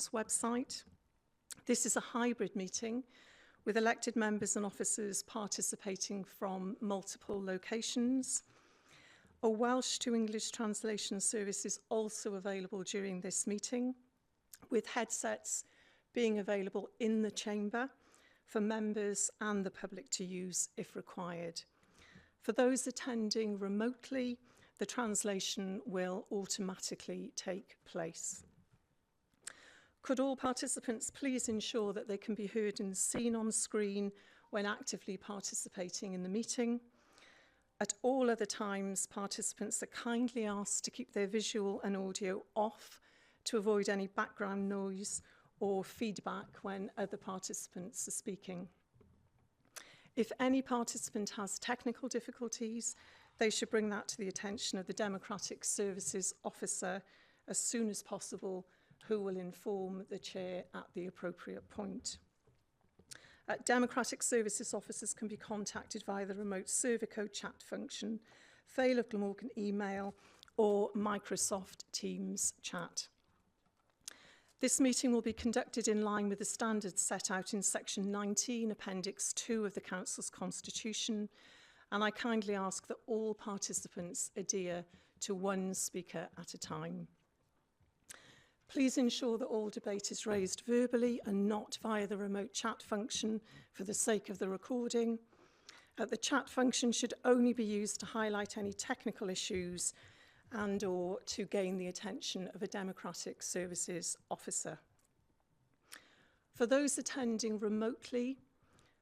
Council's website. This is a hybrid meeting with elected members and officers participating from multiple locations. A Welsh to English translation service is also available during this meeting, with headsets being available in the chamber for members and the public to use if required. For those attending remotely, the translation will automatically take place. Could all participants please ensure that they can be heard and seen on screen when actively participating in the meeting? At all other times, participants are kindly asked to keep their visual and audio off to avoid any background noise or feedback when other participants are speaking. If any participant has technical difficulties, they should bring that to the attention of the Democratic Services Officer as soon as possible, who will inform the Chair at the appropriate point. Democratic Services Officers can be contacted via the remote Servico chat function, Vale of Glamorgan email, or Microsoft Teams chat. This meeting will be conducted in line with the standards set out in Section 19, Appendix 2 of the Council's Constitution, and I kindly ask that all participants adhere to one speaker at a time. Please ensure that all debate is raised verbally and not via the remote chat function for the sake of the recording. The chat function should only be used to highlight any technical issues and or to gain the attention of a Democratic Services Officer. For those attending remotely,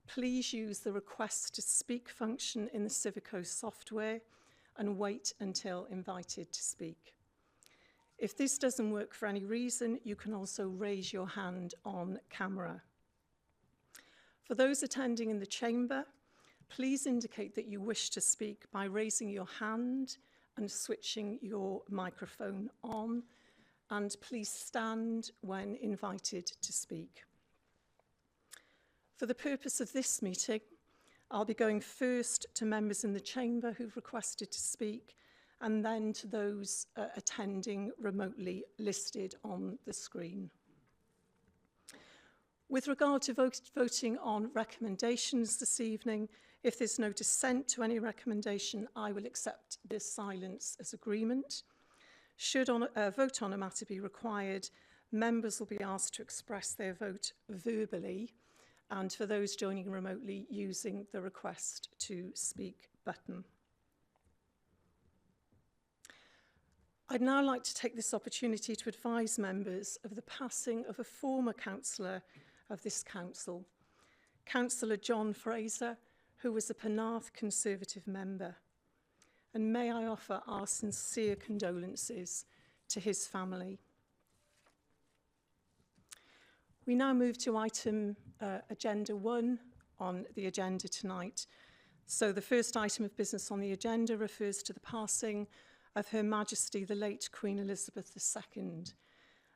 please use the request to speak function in the Servico software and wait until invited to speak. If this doesn't work for any reason, you can also raise your hand on camera. For those attending in the chamber, please indicate that you wish to speak by raising your hand and switching your microphone on, and please stand when invited to speak. For the purpose of this meeting, I'll be going first to members in the chamber who've requested to speak, and then to those attending remotely listed on the screen. With regard to voting on recommendations this evening, if there's no dissent to any recommendation, I will accept this silence as agreement. Should a vote on a matter be required, members will be asked to express their vote verbally, and for those joining remotely, using the request to speak button. I'd now like to take this opportunity to advise members of the passing of a former councillor of this council, Councillor John Fraser, who was a Penarth Conservative member. And may I offer our sincere condolences to his family. We now move to item Agenda 1 on the agenda tonight. So the first item of business on the agenda refers to the passing of Her Majesty the late Queen Elizabeth II.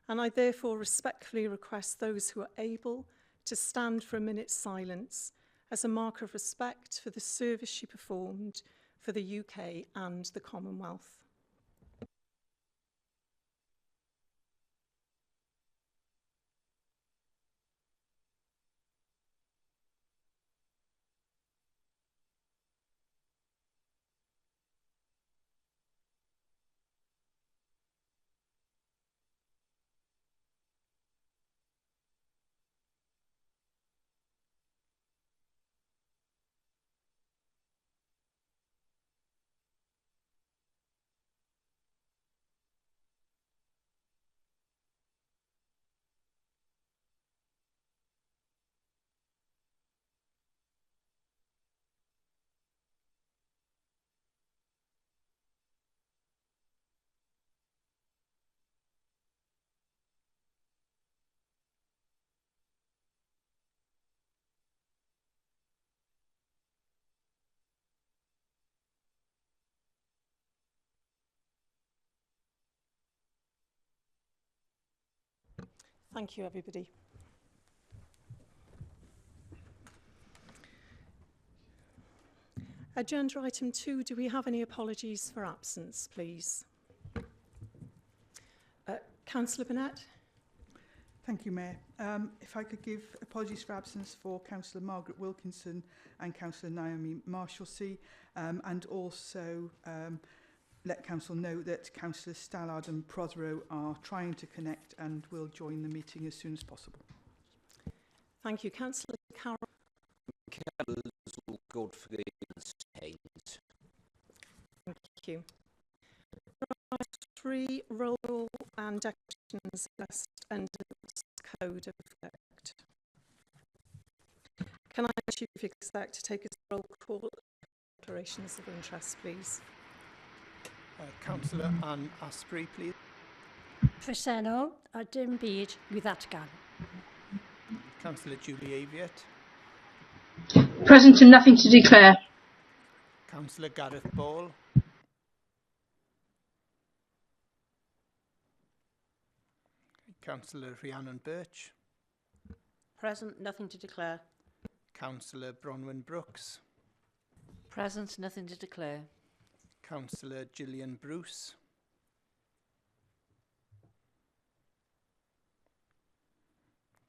And I therefore respectfully request those who are able to stand for a minute's silence as a mark of respect for the service she performed for the UK and the Commonwealth. Thank you, everybody. Agenda item 2, do we have any apologies for absence, please? Councillor Burnett. Thank you, Mayor. If I could give apologies for absence for Councillor Margaret Wilkinson and Councillor Naomi Marshalsea, and also let Council know that Councillors Stallard and Prothero are trying to connect and will join the meeting as soon as possible. Thank you. Councillor Carroll. Godfrey and Staines. Thank you. 3 roll and actions best enders code of effect. Can I ask you, Chief Exec, to take us roll call declarations of interest, please? Councillor Anne Asprey, please. Presennol a dim byd i ddatgan. Councillor Julie Aviat. Present and nothing to declare. Councillor Gareth Ball. Councillor Rhiannon Birch. Present, nothing to declare. Councillor Bronwyn Brooks. Present, nothing to declare. Councillor Gillian Bruce.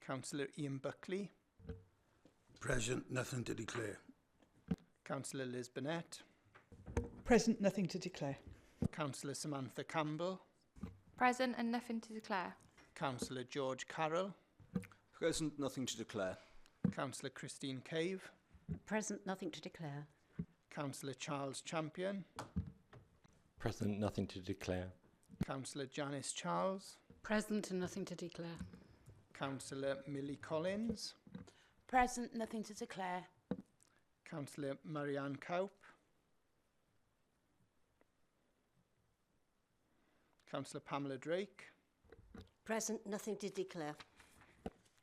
Councillor Ian Buckley. Present, nothing to declare. Councillor Liz Burnett. Present, nothing to declare. Councillor Samantha Campbell. Present and nothing to declare. Councillor George Carroll. Present, nothing to declare. Councillor Christine Cave. Present, nothing to declare. Councillor Charles Champion. Present, nothing to declare. Councillor Janice Charles. Present and nothing to declare. Councillor Millie Collins. Present, nothing to declare. Councillor Marianne Cowp. Councillor Pamela Drake. Present, nothing to declare.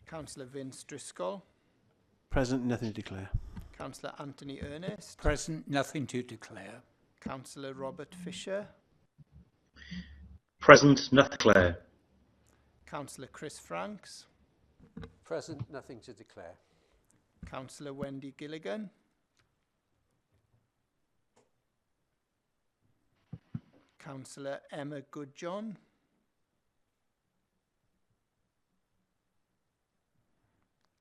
Councillor Vince Driscoll. Present, nothing to declare. Councillor Anthony Ernest. Present, nothing to declare. Councillor Robert Fisher. Present, nothing to declare. Councillor Chris Franks. Present, nothing to declare. Councillor Wendy Gilligan. Councillor Emma Goodjohn.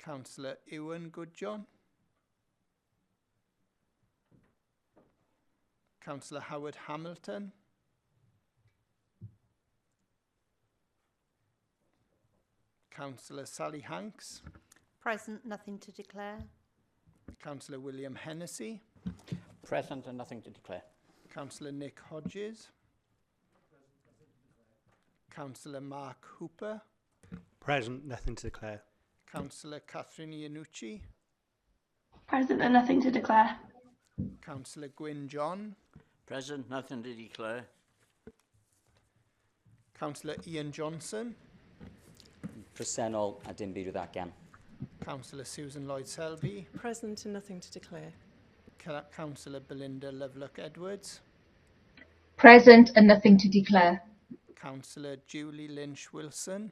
Councillor Ewan Goodjohn. Councillor Howard Hamilton. Councillor Sally Hanks. Present, nothing to declare. Councillor William Hennessy. Present and nothing to declare. Councillor Nick Hodges. Councillor Mark Hooper. Present, nothing to declare. Councillor Catherine Iannucci. Present and nothing to declare. Councillor Gwyn John. Present, nothing to declare. Councillor Ian Johnson. Presennol a dim byd i ddatgan. Councillor Susan Lloyd Selby. Present and nothing to declare. Councillor Belinda Lovelock Edwards. Present and nothing to declare. Councillor Julie Lynch Wilson.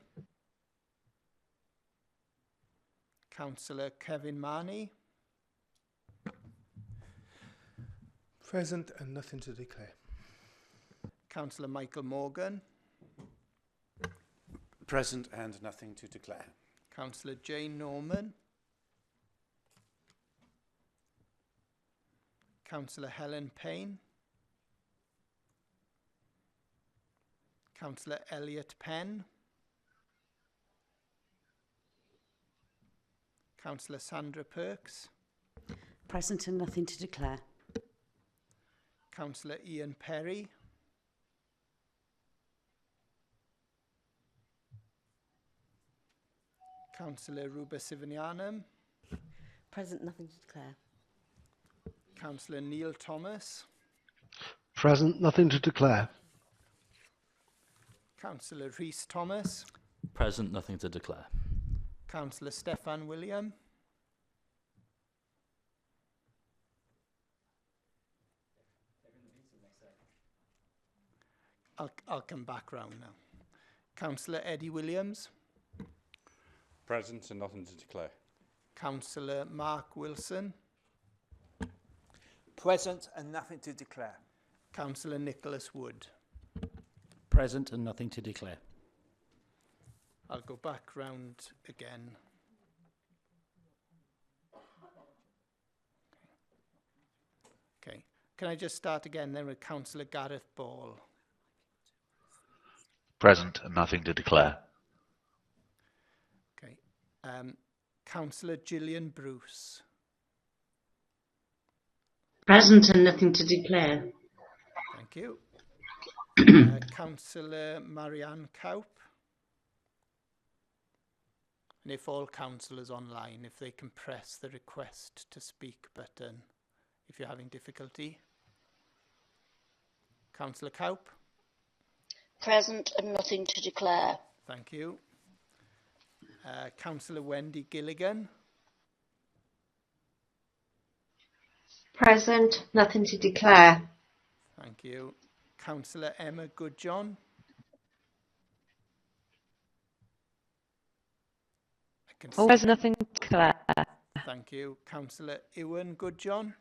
Councillor Kevin Marney. Present and nothing to declare. Councillor Michael Morgan. Present and nothing to declare. Councillor Jane Norman. Councillor Helen Payne. Councillor Elliot Penn. Councillor Sandra Perks. Present and nothing to declare. Councillor Ian Perry. Councillor Ruba Sivanianam. Present, nothing to declare. Councillor Neil Thomas. Present, nothing to declare. Councillor Rhys Thomas. Present, nothing to declare. Councillor Stefan William. I'll come back round now. Councillor Eddie Williams. Present and nothing to declare. Councillor Mark Wilson. Present and nothing to declare. Councillor Nicholas Wood. Present and nothing to declare. I'll go back round again. Okay. Can I just start again then with Councillor Gareth Ball? Present and nothing to declare. Okay. Councillor Gillian Bruce. Present and nothing to declare. Thank you. Councillor Marianne Cowp. And if all councillors online, if they can press the request to speak button, if you're having difficulty. Councillor Cowp. Present and nothing to declare. Thank you. Councillor Wendy Gilligan. Present, nothing to declare. Thank you. Councillor Emma Goodjohn. There's nothing to declare. Thank you. Councillor Ewan Goodjohn.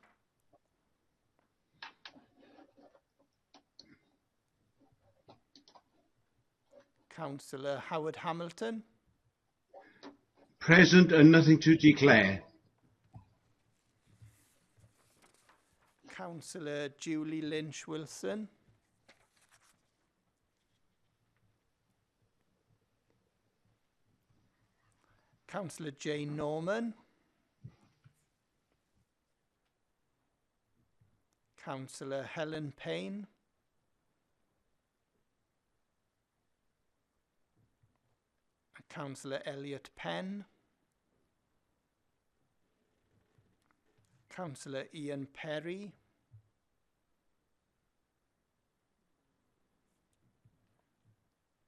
Councillor Howard Hamilton. Present and nothing to declare. Councillor Julie Lynch Wilson. Councillor Jane Norman. Councillor Helen Payne. Councillor Elliot Penn. Councillor Ian Perry.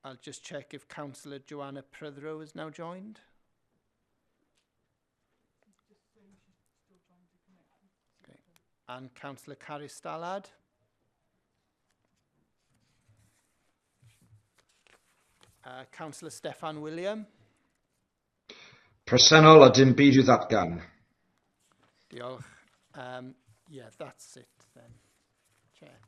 I'll just check if Councillor Joanna Prothero is now joined. Okay. And Councillor Carrie Stallard. Councillor Steffan William. Presennol a dim byd i'w ddatgan. Diolch. Yeah, that's it then. Chair.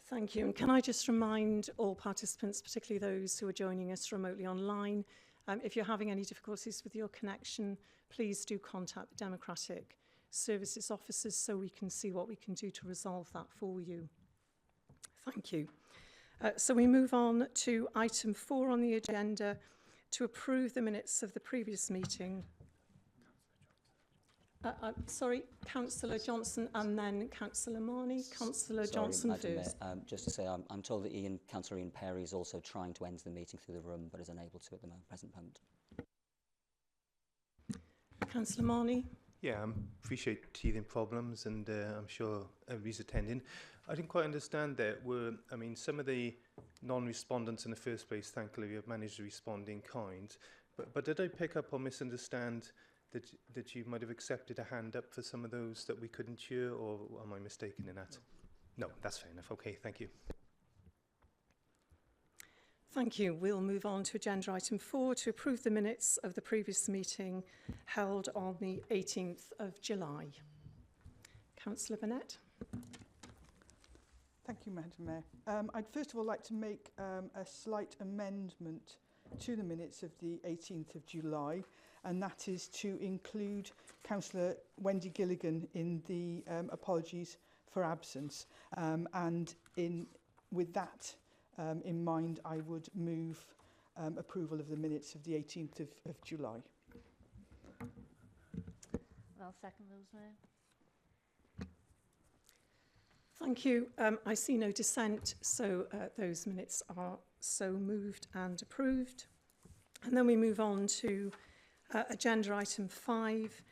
Thank you. And can I just remind all participants, particularly those who are joining us remotely online, if you're having any difficulties with your connection, please do contact the Democratic Services officers so we can see what we can do to resolve that for you. Thank you. So we move on to item 4 on the agenda, to approve the minutes of the previous meeting. Sorry, Councillor Johnson and then Councillor Marnie. Councillor Johnson Madam first. Mayor, just to say, I'm told that Councillor Ian Perry is also trying to enter the meeting through the room, but is unable to at the present moment. Councillor Marnie. Yeah, I appreciate teething problems, and I'm sure everybody's attending. I didn't quite understand that. Some of the non-respondents in the first place, thankfully, have managed to respond in kind. But did I pick up or misunderstand that you might have accepted a hand up for some of those that we couldn't hear, or am I mistaken in that? No, that's fair enough. Okay, thank you. Thank you. We'll move on to agenda item 4 to approve the minutes of the previous meeting held on the 18th of July. Councillor Burnett. Thank you, Madam Mayor. I'd first of all like to make a slight amendment to the minutes of the 18th of July, and that is to include Councillor Wendy Gilligan in the apologies for absence. With that in mind, I would move approval of the minutes of the 18th of July. I'll second those, Mayor. Thank you. I see no dissent, so those minutes are so moved and approved. And then we move on to agenda item 5,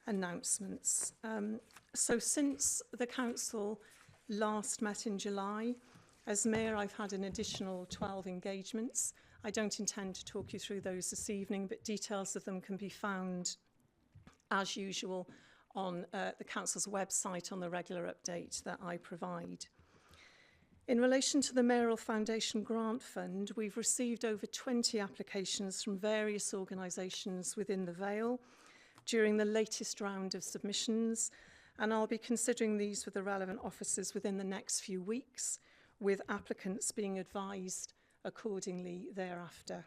announcements. So since the council last met in July, as Mayor, I've had an additional 12 engagements. I don't intend to talk you through those this evening, but details of them can be found, as usual, on the Council's website on the regular update that I provide. In relation to the Mayoral Foundation Grant Fund, we've received over 20 applications from various organisations within the Vale during the latest round of submissions, and I'll be considering these with the relevant officers within the next few weeks, with applicants being advised accordingly thereafter.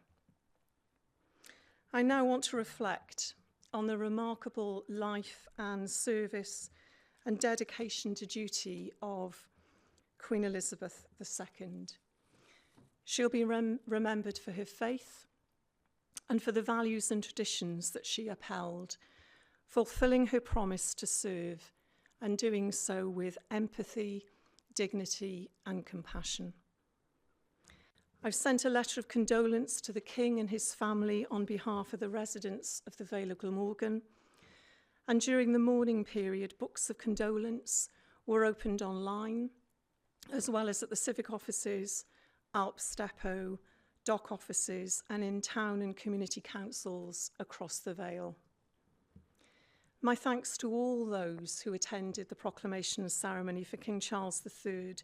I now want to reflect on the remarkable life and service and dedication to duty of Queen Elizabeth II. She'll be remembered for her faith and for the values and traditions that she upheld, fulfilling her promise to serve and doing so with empathy, dignity and compassion. I've sent a letter of condolence to the King and his family on behalf of the residents of the Vale of Glamorgan, and during the mourning period, books of condolence were opened online, as well as at the civic offices, Alps Depot, dock offices, and in town and community councils across the Vale. My thanks to all those who attended the proclamation ceremony for King Charles III,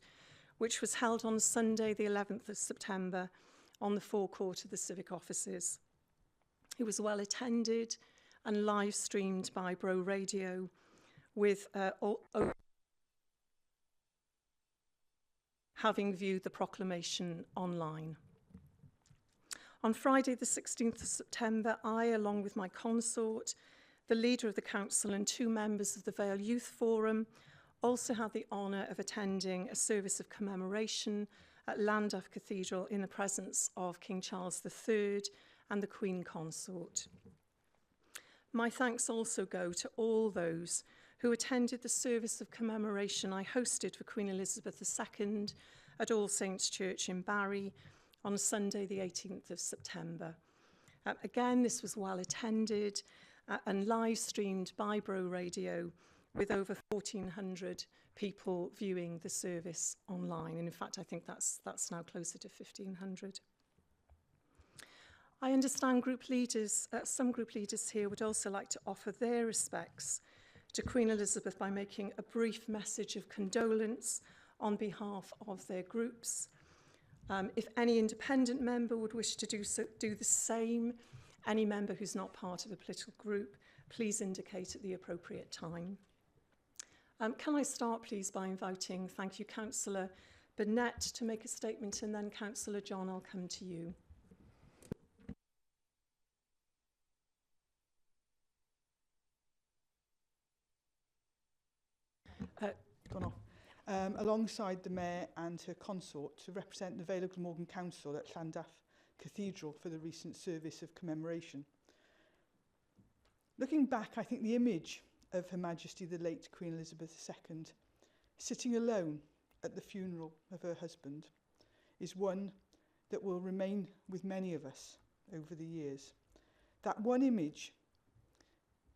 which was held on Sunday, the 11th of September, on the forecourt of the civic offices. It was well attended and live streamed by Bro Radio, with having viewed the proclamation online. On Friday, the 16th of September, I, along with my consort, the leader of the council and 2 members of the Vale Youth Forum, also had the honour of attending a service of commemoration at Llandaff Cathedral in the presence of King Charles III and the Queen Consort. My thanks also go to all those who attended the service of commemoration I hosted for Queen Elizabeth II at All Saints Church in Barry on Sunday the 18th of September. Again, this was well attended and live streamed by Bro Radio, with over 1,400 people viewing the service online. And in fact, I think that's now closer to 1,500. I understand group leaders, some group leaders here would also like to offer their respects to Queen Elizabeth by making a brief message of condolence on behalf of their groups. If any independent member would wish to do the same, any member who's not part of a political group, please indicate at the appropriate time. Can I start, please, by inviting, thank you, Councillor Burnett to make a statement, and then Councillor John, I'll come to you. Gone off. Alongside the Mayor and her consort to represent the Vale of Glamorgan Council at Llandaff Cathedral for the recent service of commemoration. Looking back, I think the image of Her Majesty the late Queen Elizabeth II sitting alone at the funeral of her husband is one that will remain with many of us over the years. That one image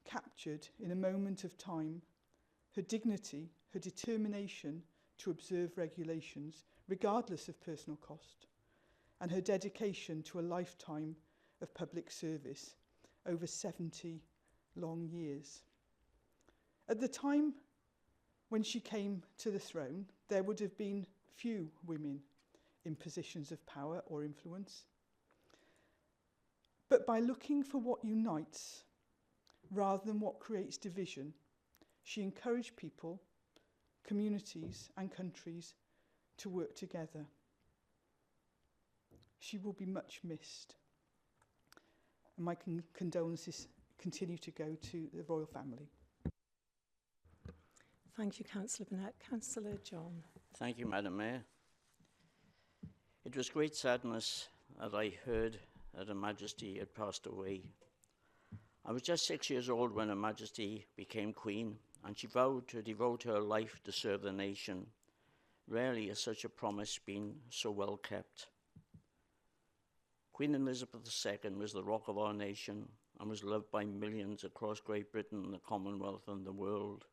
captured in a moment of time her dignity, her determination to observe regulations regardless of personal cost, and her dedication to a lifetime of public service over 70 long years. At the time when she came to the throne, there would have been few women in positions of power or influence. But by looking for what unites rather than what creates division, she encouraged people, communities and countries to work together. She will be much missed. And my condolences continue to go to the royal family. Thank you, Councillor Burnett. Councillor John. Thank you, Madam Mayor. It was great sadness that I heard that Her Majesty had passed away. I was just 6 years old when Her Majesty became Queen, and she vowed to devote her life to serve the nation. Rarely has such a promise been so well kept. Queen Elizabeth II was the rock of our nation and was loved by millions across Great Britain, the Commonwealth and the world.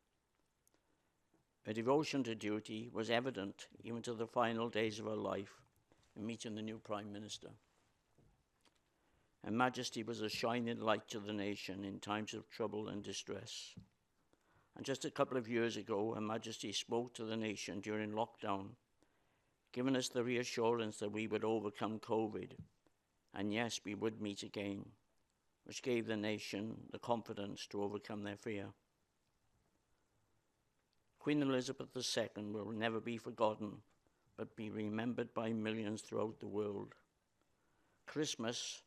Her devotion to duty was evident even to the final days of her life in meeting the new Prime Minister. Her Majesty was a shining light to the nation in times of trouble and distress. And just a couple of years ago, Her Majesty spoke to the nation during lockdown, giving us the reassurance that we would overcome COVID, and yes, we would meet again, which gave the nation the confidence to overcome their fear. Queen Elizabeth II will never be forgotten, but be remembered by millions throughout the world. Christmas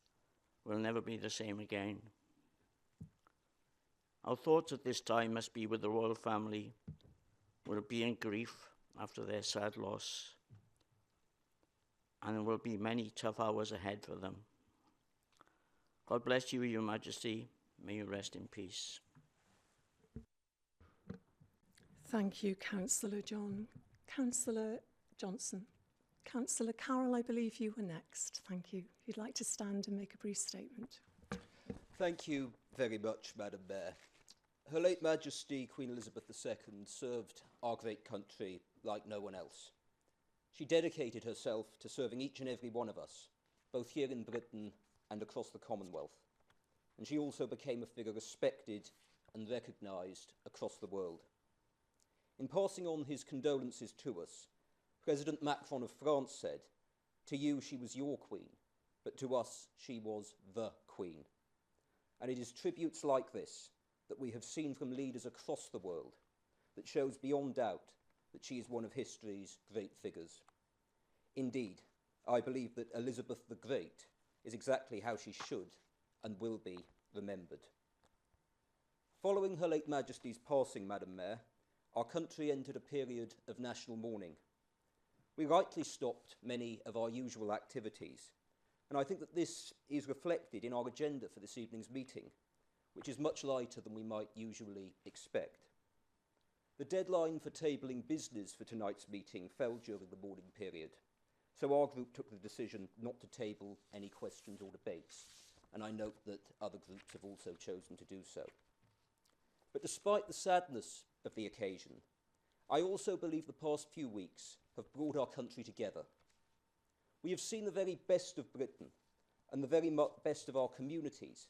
will never be the same again. Our thoughts at this time must be with the royal family, will be in grief after their sad loss, and there will be many tough hours ahead for them. God bless you, Your Majesty. May you rest in peace. Thank you, Councillor John. Councillor Johnson. Councillor Carroll, I believe you were next. Thank you. If you'd like to stand and make a brief statement. Thank you very much, Madam Mayor. Her late Majesty Queen Elizabeth II served our great country like no one else. She dedicated herself to serving each and every one of us, both here in Britain and across the Commonwealth. And she also became a figure respected and recognised across the world. In passing on his condolences to us, President Macron of France said, "To you she was your queen, but to us she was the queen." And it is tributes like this that we have seen from leaders across the world that shows beyond doubt that she is one of history's great figures. Indeed, I believe that Elizabeth the Great is exactly how she should and will be remembered. Following Her late Majesty's passing, Madam Mayor, our country entered a period of national mourning. We rightly stopped many of our usual activities, and I think that this is reflected in our agenda for this evening's meeting, which is much lighter than we might usually expect. The deadline for tabling business for tonight's meeting fell during the morning period, so our group took the decision not to table any questions or debates, and I note that other groups have also chosen to do so. But despite the sadness of the occasion, I also believe the past few weeks have brought our country together. We have seen the very best of Britain and the very best of our communities,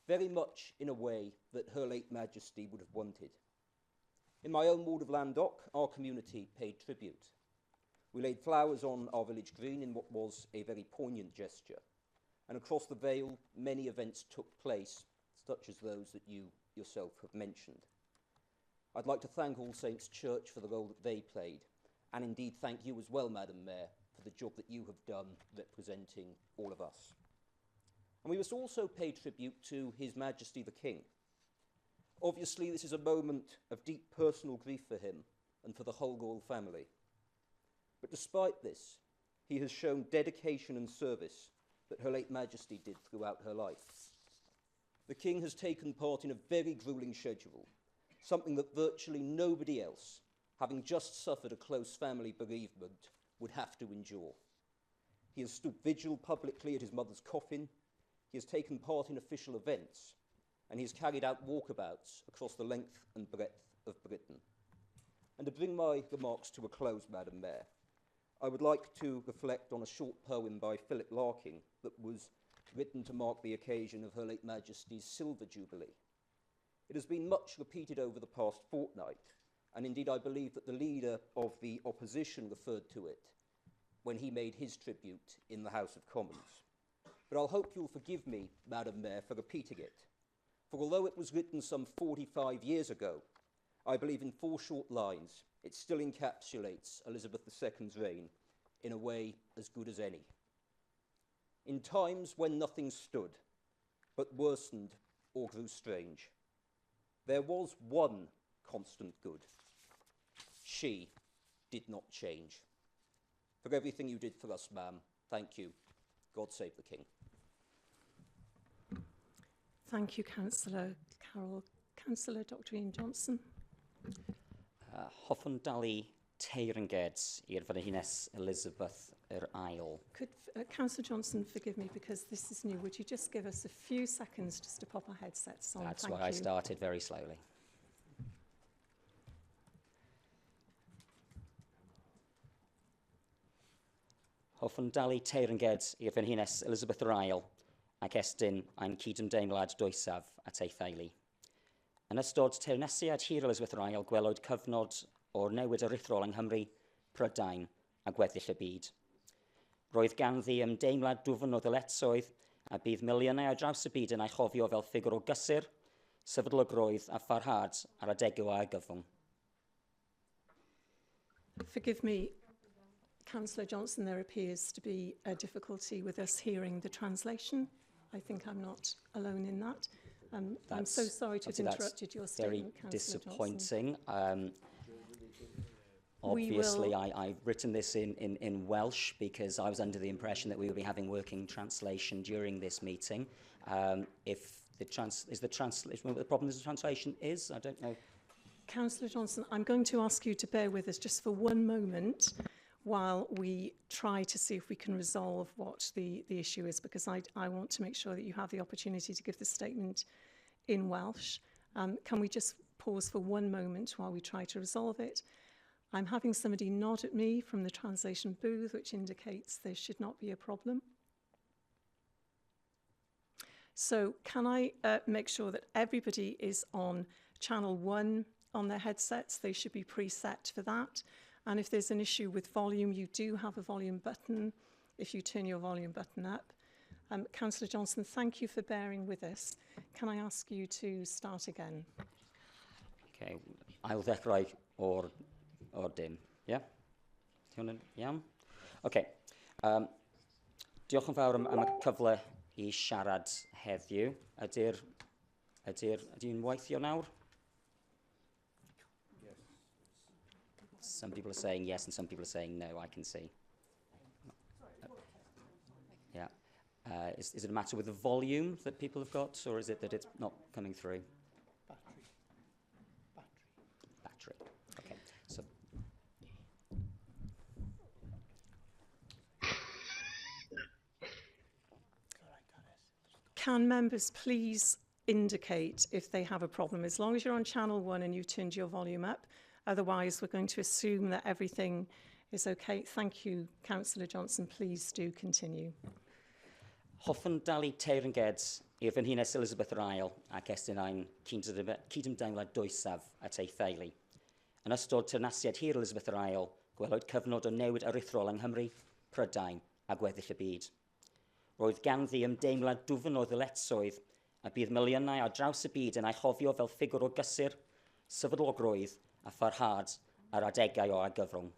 very much in a way that Her late Majesty would have wanted. In my own ward of Landock, our community paid tribute. We laid flowers on our village green in what was a very poignant gesture, and across the Vale many events took place, such as those that you yourself have mentioned. I'd like to thank All Saints Church for the role that they played, and indeed thank you as well, Madam Mayor, for the job that you have done representing all of us. And we must also pay tribute to His Majesty the King. Obviously, this is a moment of deep personal grief for him and for the whole royal family. But despite this, he has shown dedication and service that Her late Majesty did throughout her life. The King has taken part in a very gruelling schedule, something that virtually nobody else, having just suffered a close family bereavement, would have to endure. He has stood vigil publicly at his mother's coffin, he has taken part in official events, and he has carried out walkabouts across the length and breadth of Britain. And to bring my remarks to a close, Madam Mayor, I would like to reflect on a short poem by Philip Larkin that was written to mark the occasion of Her late Majesty's Silver Jubilee. It has been much repeated over the past fortnight, and indeed I believe that the leader of the opposition referred to it when he made his tribute in the House of Commons. But I'll hope you'll forgive me, Madam Mayor, for repeating it. For although it was written some 45 years ago, I believe in 4 short lines, it still encapsulates Elizabeth II's reign in a way as good as any. In times when nothing stood, but worsened or grew strange, there was one constant good. She did not change. For everything you did for us, ma'am, thank you. God save the King. Thank you, Councillor Carroll. Councillor Dr Ian Johnson. Hoffwn dalu teyrnged i'r Frenhines Elizabeth yr Ail. Could Councillor Johnson forgive me because this is new? Would you just give us a few seconds just to pop our headsets on? That's Thank why I you. started very slowly. Hoffwn dalu teyrnged i'r Frenhines Elizabeth yr Ail ac estyn ein cydymdeimlad dwysaf at ei theulu. Yn ystod teyrnesiad hir Elizabeth yr Ail, gwelwyd cyfnod o'r newid aruthrol yng Nghymru, Prydain a gweddill y byd. Roedd ganddi ymdeimlad dwfn o ddyletswydd a bydd miliynau ar draws y byd yn ei chofio fel ffigwr o gysur, sefydlogrwydd a pharhad ar adegau a gyfwng. Forgive me, Councillor Johnson, there appears to be a difficulty with us hearing the translation. I think I'm not alone in that. I'm so sorry to have interrupted your statement, very Councillor disappointing. Obviously, I've written this in Welsh because I was under the impression that we would be having working translation during this meeting. If the what the problem with the translation is, I don't know. Councillor Johnson, I'm going to ask you to bear with us just for one moment while we try to see if we can resolve what the issue is, because I want to make sure that you have the opportunity to give the statement in Welsh. Can we just pause for one moment while we try to resolve it? I'm having somebody nod at me from the translation booth, which indicates there should not be a problem. So can I make sure that everybody is on channel 1 on their headsets? They should be preset for that. And if there's an issue with volume, you do have a volume button if you turn your volume button up. Councillor Johnson, thank you for bearing with us. Can I ask you to start again? Okay, I'll ddechrau o'r dim, yeah? Iawn? Okay. Diolch yn fawr am y cyfle I siarad heddiw. Ydy'n weithio nawr? Some people are saying yes and some people are saying no, I can see. Yeah. Is it a matter with the volume that people have got, or is it that it's not coming through? Battery. Okay. So. Can members please indicate if they have a problem, as long as you're on channel 1 and you've turned your volume up? Otherwise, we're going to assume that everything is okay. Thank you, Councillor Johnson. Please do continue. Hoffwn dalu teyrnged i'r frenhines Elizabeth yr Ail ac estyn ein cydymdeimlad dwysaf at ei theulu. Yn ystod teyrnasiad hir Elizabeth yr Ail, gwelwyd cyfnod o newid aruthrol yng Nghymru, Prydain a gweddill y byd. Roedd ganddi ymdeimlad dwfn o ddyletswydd a bydd miliynau ar draws y byd yn ei chofio fel ffigwr o gysur, sefydlogrwydd a pharhad ar adegau o argyfrwng.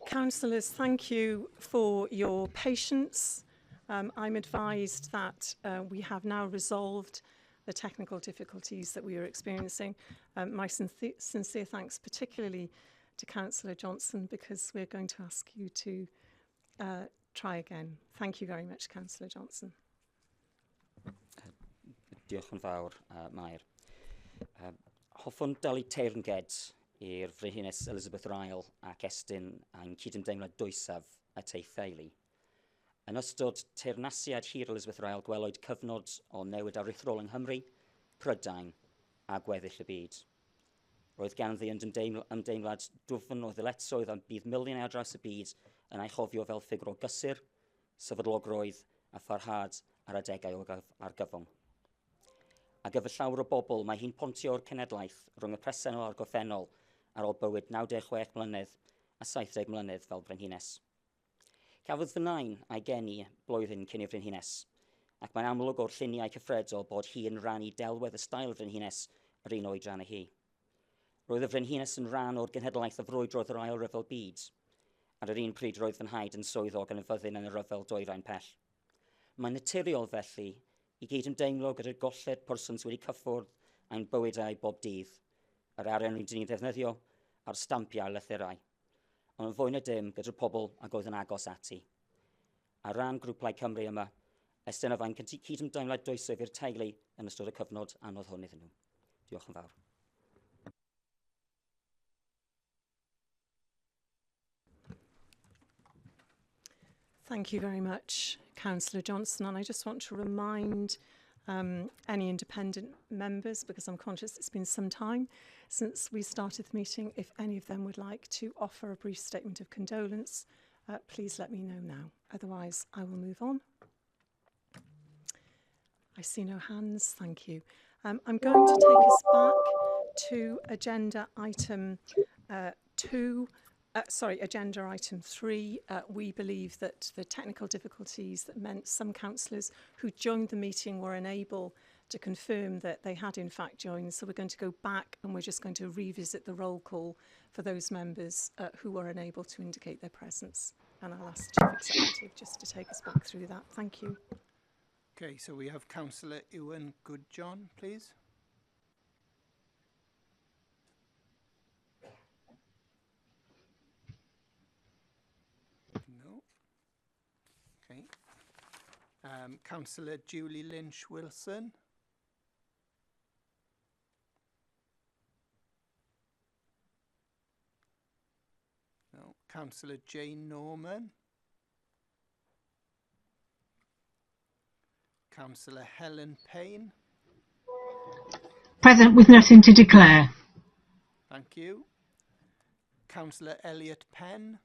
Councillors, thank you for your patience. I'm advised that we have now resolved the technical difficulties that we were experiencing. My sincere thanks particularly to Councillor Johnson, because we're going to ask you to try again. Thank you very much, Councillor Johnson. Diolch yn fawr, Mair. Hoffwn dalu teyrnged i'r frenhines Elizabeth yr Ail ac estyn ein cydymdeimlad dwysaf at ei theulu. Yn ystod teyrnasiad hir Elizabeth yr Ail, gwelwyd cyfnod o newid aruthrol yng Nghymru, Prydain a gweddill y byd. Roedd ganddi ymdeimlad dwfn o ddyletswydd am bydd miliynau ar draws y byd yn ei chofio fel ffigwr o gysur, sefydlogrwydd a pharhad ar adegau o argyfwng. A gyfer llawer o bobl, mae hi'n pontio o'r cenedlaeth rhwng y presennol a'r goffennol ar ôl bywyd 96 mlynedd a 70 mlynedd fel frenhines. Cafodd fy nain a'i geni blwyddyn cyn i'r frenhines, ac mae'n amlwg o'r lluniau cyffredol bod hi yn rhannu delwedd y stael y frenhines yr un oedran y hi. Roedd y frenhines yn rhan o'r genhedlaeth a frwydrodd yr ail ryfel byd. Ar yr un pryd roedd fy nhaid yn swyddog yn y fyddin yn y ryfel dwyrain pell. Mae'n naturiol felly I gyd ymdeimlo gyda'r golled persons wedi cyffwrdd ein bywydau bob dydd, yr arian rydyn ni'n ddefnyddio a'r stampiau lythurau, ond yn fwy na dim gyda'r pobl ac oedd yn agos ati. A ran grwplau Cymru yma, estynaf ein cydymdeimlad dwysaf i'r teulu yn ystod y cyfnod anodd hwn iddyn nhw. Diolch yn fawr. Thank you very much, Councillor Johnson. And I just want to remind any independent members, because I'm conscious it's been some time since we started the meeting, if any of them would like to offer a brief statement of condolence, please let me know now. Otherwise, I will move on. I see no hands. Thank you. I'm going to take us back to agenda item agenda item 3. We believe that the technical difficulties that meant some councillors who joined the meeting were unable to confirm that they had in fact joined. So we're going to go back and we're just going to revisit the roll call for those members who were unable to indicate their presence. And I'll ask the Chief Executive just to take us back through that. Thank you. Okay, so we have Councillor Ewan Goodjohn, please. No. Okay. Councillor Julie Lynch-Wilson. No. Councillor Jane Norman. Councillor Helen Payne. Present with nothing to declare. Thank you. Councillor Elliot Penn.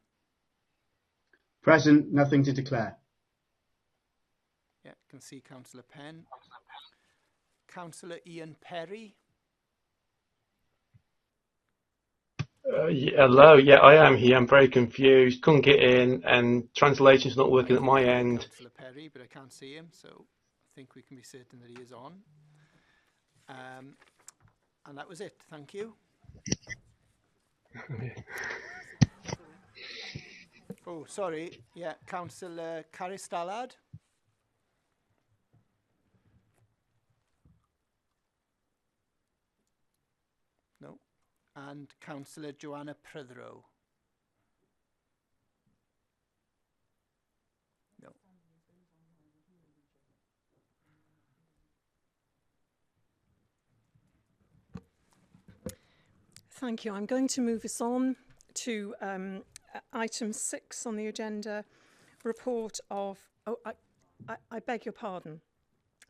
Present, nothing to declare. Yeah, can see Councillor Penn. Councillor Ian Perry. Hello, yeah, I am here. I'm very confused. Couldn't get in, and translation's not working at my end. Councillor Perry, but I can't see him, so I think we can be certain that he is on. And that was it. Thank you. Oh, sorry. Yeah, Councillor Caristallard. No. And Councillor Joanna Prithrow. No. Thank you. I'm going to move us on to item 6 on the agenda, report of... Oh, I beg your pardon.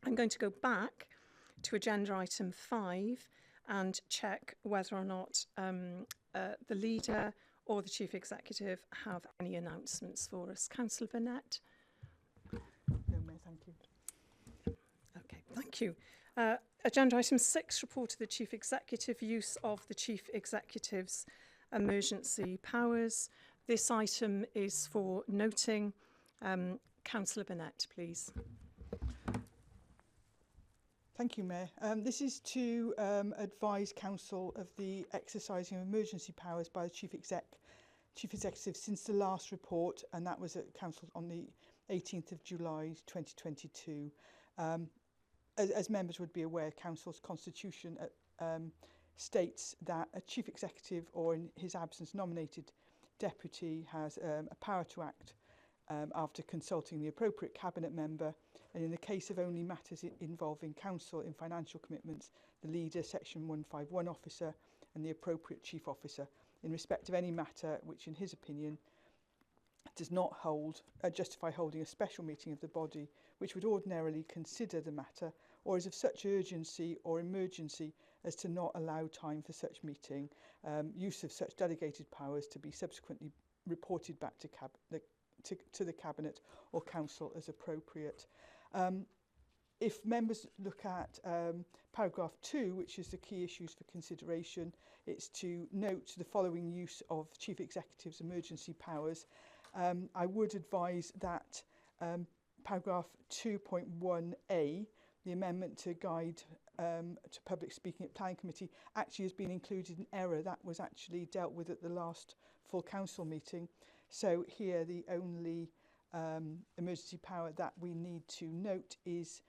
I'm going to go back to agenda item 5 and check whether or not the leader or the Chief Executive have any announcements for us. Councillor Burnett. No, Mayor, thank you. Okay, thank you. Agenda item 6, report of the Chief Executive, use of the Chief Executive's emergency powers. This item is for noting. Councillor Burnett, please. Thank you, Mayor. This is to advise Council of the exercising of emergency powers by the Chief Executive since the last report, and that was at Council on the 18th of July 2022. As members would be aware, Council's constitution states that a Chief Executive or in his absence nominated deputy has a power to act after consulting the appropriate cabinet member, and in the case of only matters involving Council in financial commitments, the leader, section 151 officer and the appropriate chief officer in respect of any matter which in his opinion does not justify holding a special meeting of the body which would ordinarily consider the matter, or is of such urgency or emergency as to not allow time for such meeting, use of such delegated powers to be subsequently reported back to the Cabinet or Council as appropriate. If members look at paragraph 2, which is the key issues for consideration, it's to note the following use of Chief Executive's emergency powers. I would advise that paragraph 2.1a, the amendment to guide to public speaking at Planning Committee, actually has been included in error. That was actually dealt with at the last full council meeting. So here the only emergency power that we need to note is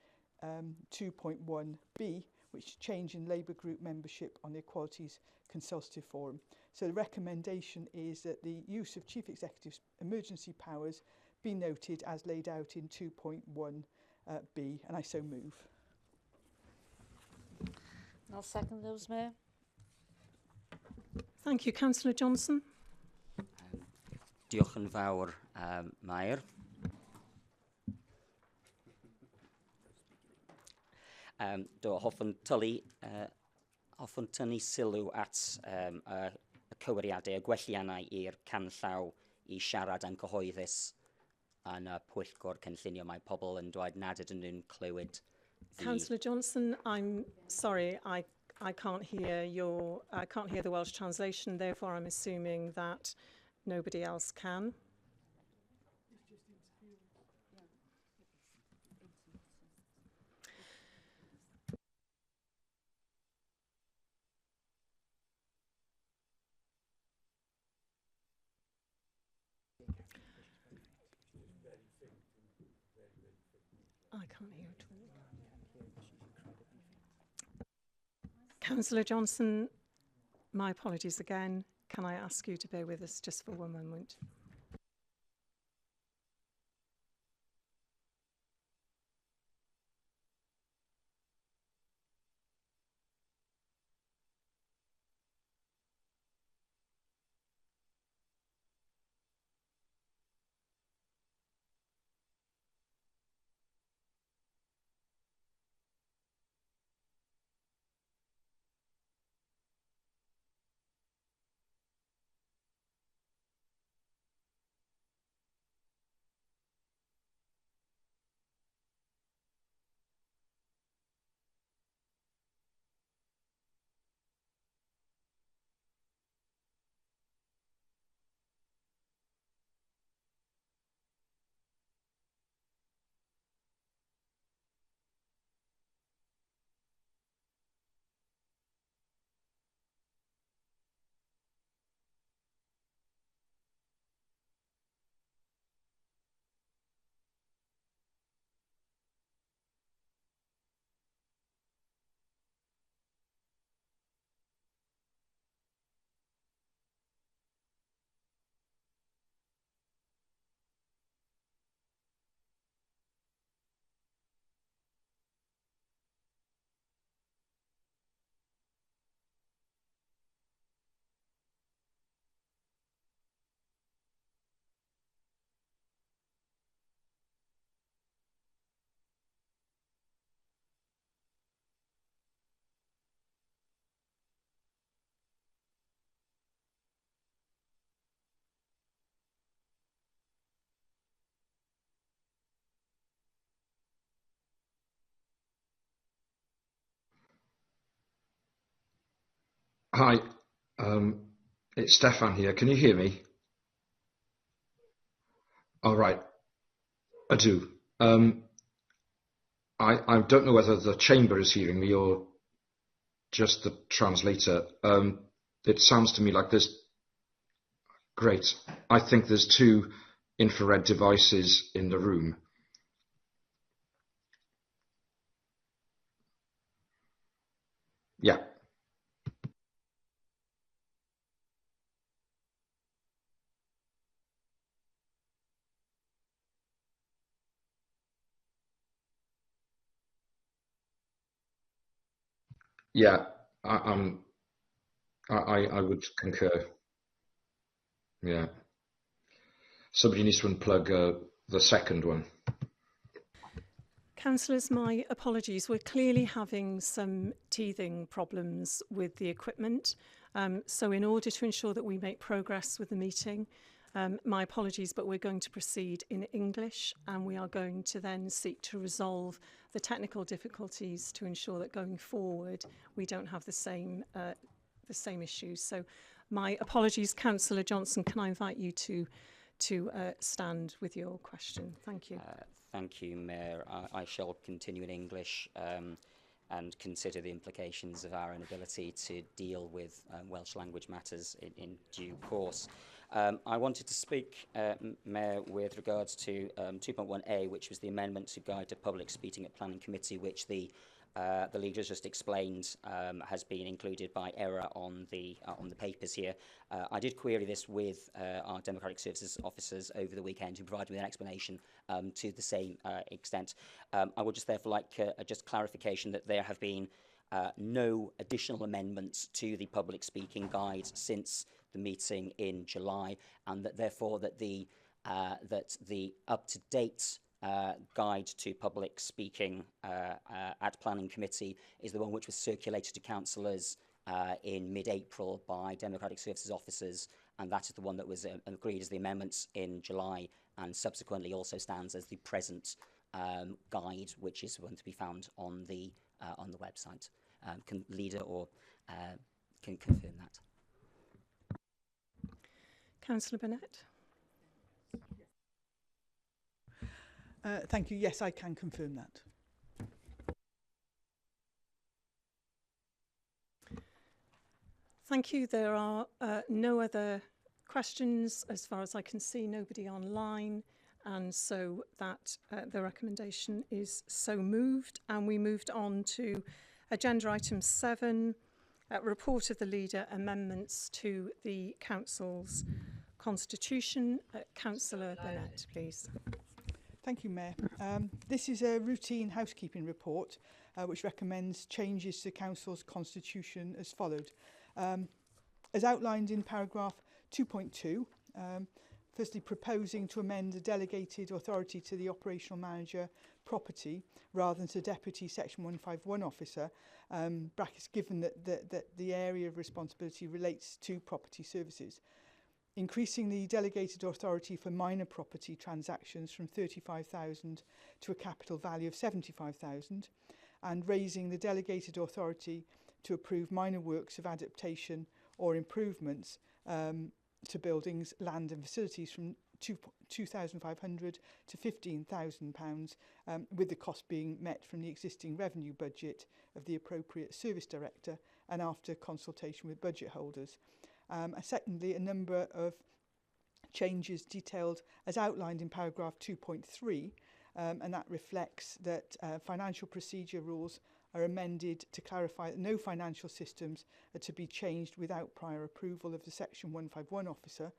2.1b, which is change in Labour Group membership on the Equalities Consultative Forum. So the recommendation is that the use of Chief Executive's emergency powers be noted as laid out in 2.1b, and I so move. I'll second those, Mayor. Thank you. Councillor Johnson. Diolch yn fawr, Mair. Do hoffwn tynnu sylw at y cywiriadau, y gwelliannau i'r canllaw i siarad yn cyhoeddus yn y pwyllgor cynllunio. Mae pobl yn dweud nad ydyn nhw'n clywed. Councillor Johnson, I'm sorry, I can't hear the Welsh translation, therefore I'm assuming that nobody else can. can't hear at all. Councillor Johnson, my apologies again. Can I ask you to bear with us just for one moment? Hi, it's Stefan here. Can you hear me? All right, I do. I don't know whether the chamber is hearing me or just the translator. It sounds to me like there's... Great. I think there's 2 infrared devices in the room. Yeah. Yeah, I would concur. Yeah. Somebody needs to unplug the second one. Councillors, my apologies. We're clearly having some teething problems with the equipment. So in order to ensure that we make progress with the meeting, my apologies, but we're going to proceed in English, and we are going to then seek to resolve the technical difficulties to ensure that going forward we don't have the same issues. So my apologies, Councillor Johnson. Can I invite you to stand with your question? Thank you. Thank you, Mayor. I shall continue in English and consider the implications of our inability to deal with Welsh language matters in due course. I wanted to speak, Mayor, with regards to 2.1a, which was the amendment to Guide to Public Speaking at Planning Committee, which the leader has just explained has been included by error on the papers here. I did query this with our Democratic Services officers over the weekend, who provided me an explanation to the same extent. I would just therefore like just clarification that there have been no additional amendments to the public speaking guide since the meeting in July, and that therefore that the up-to-date guide to public speaking at Planning Committee is the one which was circulated to councillors in mid-April by Democratic Services officers, and that is the one that was agreed as the amendments in July, and subsequently also stands as the present guide, which is going to be found on the website. Can leader or can confirm that? Councillor Burnett. Thank you. Yes, I can confirm that. Thank you. There are no other questions as far as I can see, nobody online. and so that the recommendation is so moved. And we moved on to agenda item 7, report of the leader, amendments to the council's constitution. Councillor Burnett, please. Thank you, Mayor. This is a routine housekeeping report which recommends changes to Council's constitution as followed. As outlined in paragraph 2.2, firstly proposing to amend the delegated authority to the operational manager property rather than to deputy section 151 officer, brackets given that the area of responsibility relates to property services. Increasing the delegated authority for minor property transactions from 35,000 to a capital value of 75,000, and raising the delegated authority to approve minor works of adaptation or improvements to buildings, land and facilities from £2,500 to £15,000, with the cost being met from the existing revenue budget of the appropriate service director and after consultation with budget holders. Secondly, a number of changes detailed as outlined in paragraph 2.3, and that reflects that financial procedure rules are amended to clarify that no financial systems are to be changed without prior approval of the section 151 officer,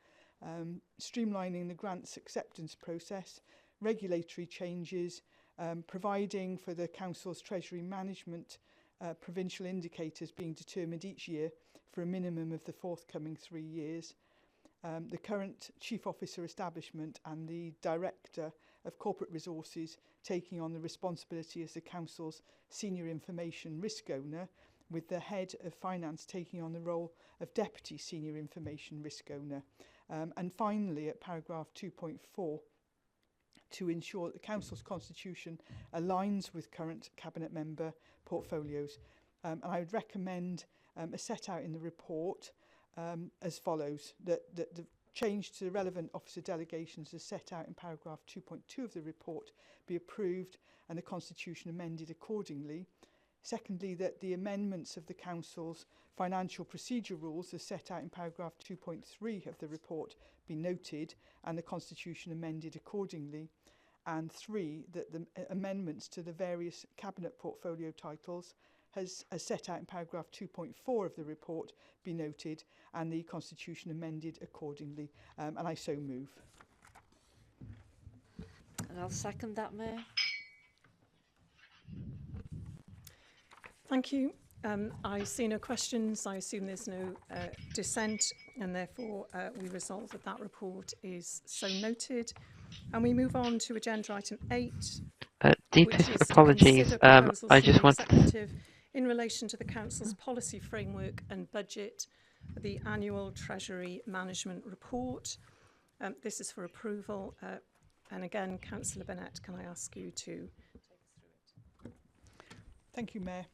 streamlining the grants acceptance process, regulatory changes, providing for the council's treasury management provincial indicators being determined each year for a minimum of the forthcoming 3 years, the current chief officer establishment and the director of corporate resources taking on the responsibility as the council's senior information risk owner, with the head of finance taking on the role of deputy senior information risk owner. And finally, at paragraph 2.4, to ensure that the council's constitution aligns with current cabinet member portfolios. And I would recommend as set out in the report as follows, that the change to the relevant officer delegations as set out in paragraph 2.2 of the report be approved and the constitution amended accordingly. Secondly, that the amendments of the council's financial procedure rules as set out in paragraph 2.3 of the report be noted and the constitution amended accordingly. And 3, that the amendments to the various cabinet portfolio titles as set out in paragraph 2.4 of the report be noted and the constitution amended accordingly. And I so move. And I'll second that, Mayor. Thank you. I see no questions. I assume there's no dissent, and therefore we resolve that that report is so noted. And we move on to agenda item 8. Deepest apologies. I just want executive in relation to the council's policy framework and budget, the annual treasury management report. This is for approval. And again, Councillor Burnett, can I ask you to take us through it? Thank you, Mayor.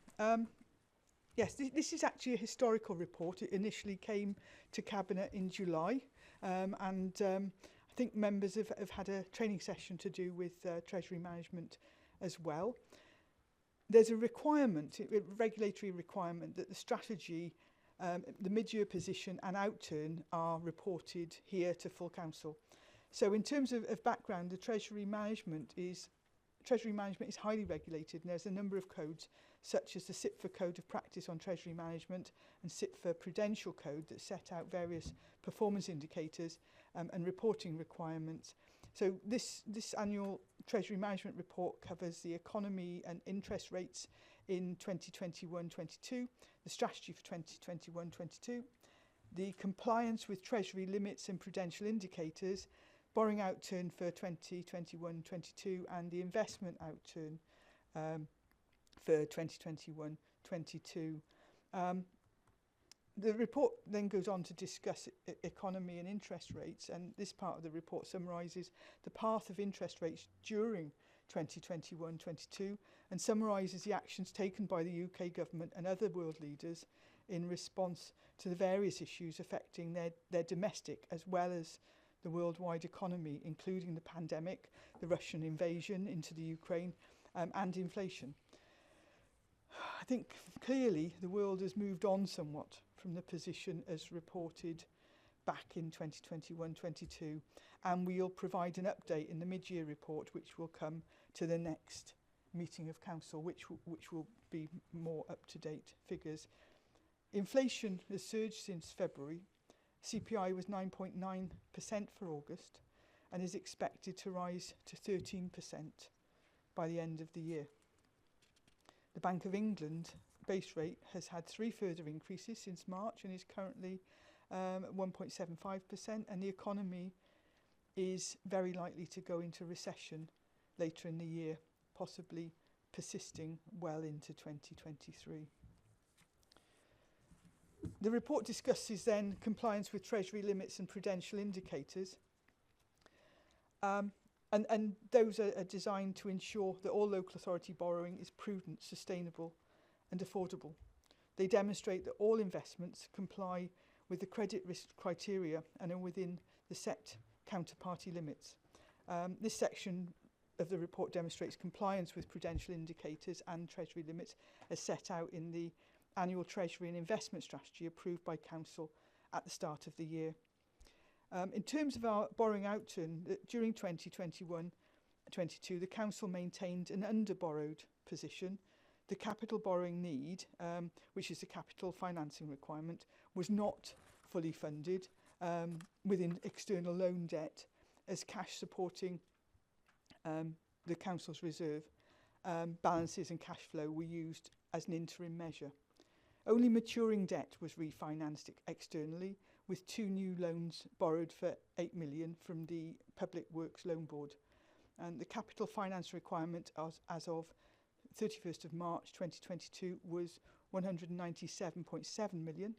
Yes, this is actually a historical report. It initially came to Cabinet in July, and I think members have had a training session to do with Treasury management as well. There's a requirement, a regulatory requirement, that the strategy, the mid-year position and outturn are reported here to full council. So in terms of background, the Treasury management is highly regulated, and there's a number of codes such as the CIPFA Code of Practice on Treasury Management and CIPFA Prudential Code that set out various performance indicators and reporting requirements. So this annual Treasury Management report covers the economy and interest rates in 2021-22, the strategy for 2021-22, the compliance with Treasury limits and prudential indicators, borrowing outturn for 2021-22 and the investment outturn for 2021-22. The report then goes on to discuss economy and interest rates, and this part of the report summarises the path of interest rates during 2021-22 and summarises the actions taken by the UK government and other world leaders in response to the various issues affecting their domestic as well as the worldwide economy, including the pandemic, the Russian invasion into the Ukraine, and inflation. I think clearly the world has moved on somewhat from the position as reported back in 2021-22, and we'll provide an update in the mid-year report, which will come to the next meeting of council, which will be more up-to-date figures. Inflation has surged since February. CPI was 9.9% for August and is expected to rise to 13% by the end of the year. The Bank of England base rate has had 3 further increases since March and is currently at 1.75%, and the economy is very likely to go into recession later in the year, possibly persisting well into 2023. The report discusses then compliance with Treasury limits and prudential indicators. And those are designed to ensure that all local authority borrowing is prudent, sustainable and affordable. They demonstrate that all investments comply with the credit risk criteria and are within the set counterparty limits. This section of the report demonstrates compliance with prudential indicators and Treasury limits as set out in the annual Treasury and investment strategy approved by Council at the start of the year. In terms of our borrowing outturn, during 2021-22, the Council maintained an under-borrowed position. The capital borrowing need, which is the capital financing requirement, was not fully funded within external loan debt, as cash supporting the Council's reserve balances and cash flow were used as an interim measure. Only maturing debt was refinanced externally, with 2 new loans borrowed for 8 million from the Public Works Loan Board. And the capital finance requirement as of 31st of March 2022 was 197.7 million.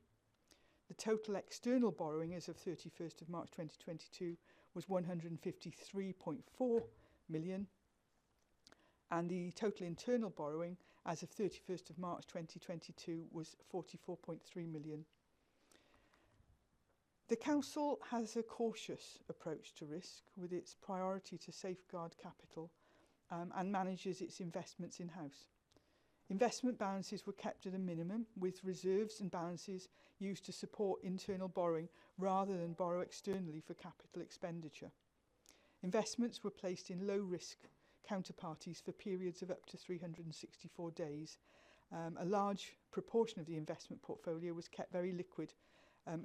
The total external borrowing as of 31st of March 2022 was 153.4 million. And the total internal borrowing as of 31st of March 2022 was 44.3 million. The Council has a cautious approach to risk, with its priority to safeguard capital and manages its investments in-house. Investment balances were kept at a minimum, with reserves and balances used to support internal borrowing rather than borrow externally for capital expenditure. Investments were placed in low-risk counterparties for periods of up to 364 days. A large proportion of the investment portfolio was kept very liquid,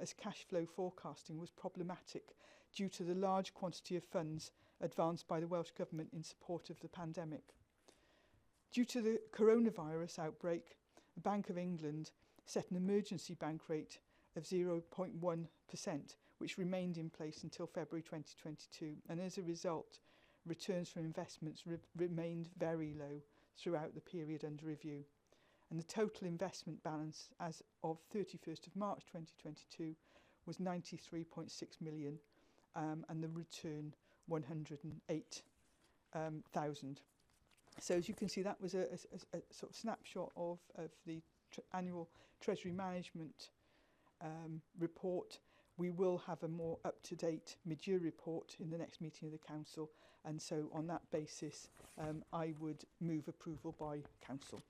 as cash flow forecasting was problematic due to the large quantity of funds advanced by the Welsh Government in support of the pandemic. Due to the coronavirus outbreak, the Bank of England set an emergency bank rate of 0.1%, which remained in place until February 2022, and as a result, returns from investments remained very low throughout the period under review. And the total investment balance as of 31st of March 2022 was 93.6 million, and the return 108,000. So as you can see, that was a sort of snapshot of the annual Treasury Management report. We will have a more up-to-date mid-year report in the next meeting of the Council, and so on that basis I would move approval by Council.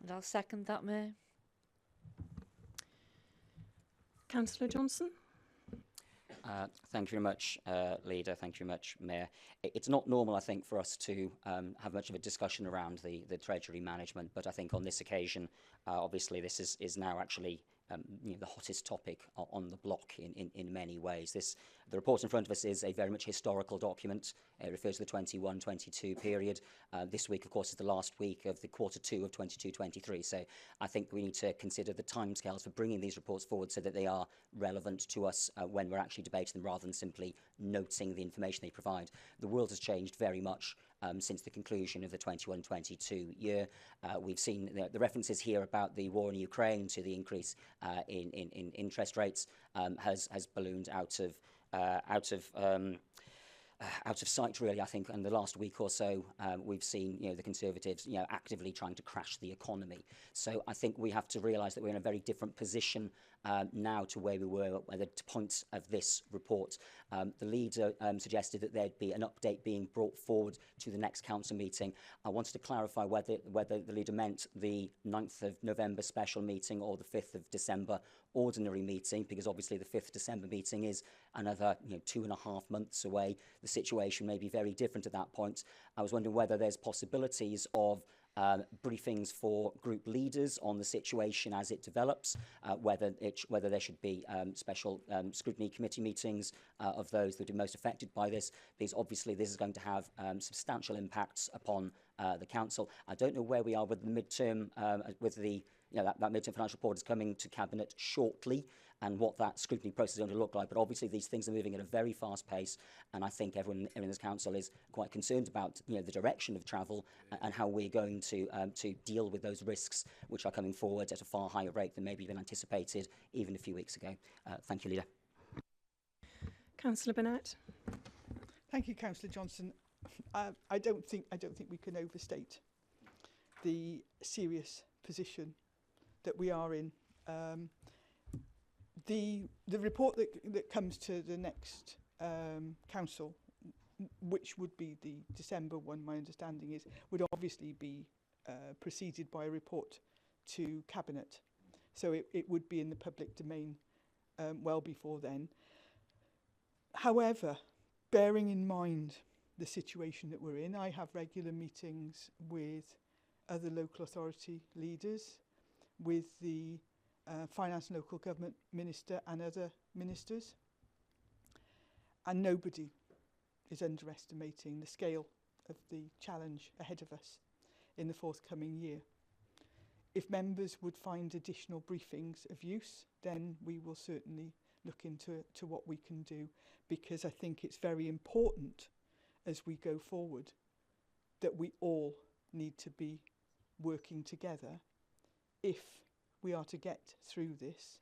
And I'll second that, Mayor. Councillor Johnson. Thank you very much, Leader. Thank you very much, Mayor. It's not normal, I think, for us to have much of a discussion around the Treasury management, but I think on this occasion, obviously, this is now actually the hottest topic on the block in many ways. The report in front of us is a very much historical document. It refers to the 21-22 period. This week, of course, is the last week of the Q2 of 22-23. So I think we need to consider the timescales for bringing these reports forward so that they are relevant to us when we're actually debating them, rather than simply noting the information they provide. The world has changed very much since the conclusion of the 21-22 year. We've seen the references here about the war in Ukraine to the increase in interest rates has ballooned out of sight, really. I think in the last week or so, we've seen the Conservatives actively trying to crash the economy. So I think we have to realise that we're in a very different position now to where we were at the point of this report. The leader suggested that there'd be an update being brought forward to the next council meeting. I wanted to clarify whether the leader meant the 9th of November special meeting or the 5th of December ordinary meeting, because obviously the 5th December meeting is another 2.5 months away. The situation may be very different at that point. I was wondering whether there's possibilities of briefings for group leaders on the situation as it develops, whether there should be special scrutiny committee meetings of those that are most affected by this, because obviously this is going to have substantial impacts upon the council. I don't know where we are with the midterm, with the that midterm financial report is coming to Cabinet shortly, and what that scrutiny process is going to look like. But obviously these things are moving at a very fast pace, and I think everyone in this council is quite concerned about the direction of travel and how we're going to deal with those risks which are coming forward at a far higher rate than maybe even anticipated even a few weeks ago. Thank you, Leader. Councillor Burnett. Thank you, Councillor Johnson. I don't think we can overstate the serious position that we are in. The report that comes to the next council, which would be the December one, my understanding is, would obviously be preceded by a report to Cabinet. So it would be in the public domain well before then. However, bearing in mind the situation that we're in, I have regular meetings with other local authority leaders, with the Finance and Local Government Minister and other ministers. And nobody is underestimating the scale of the challenge ahead of us in the forthcoming year. If members would find additional briefings of use, then we will certainly look into what we can do, because I think it's very important as we go forward that we all need to be working together if we are to get through this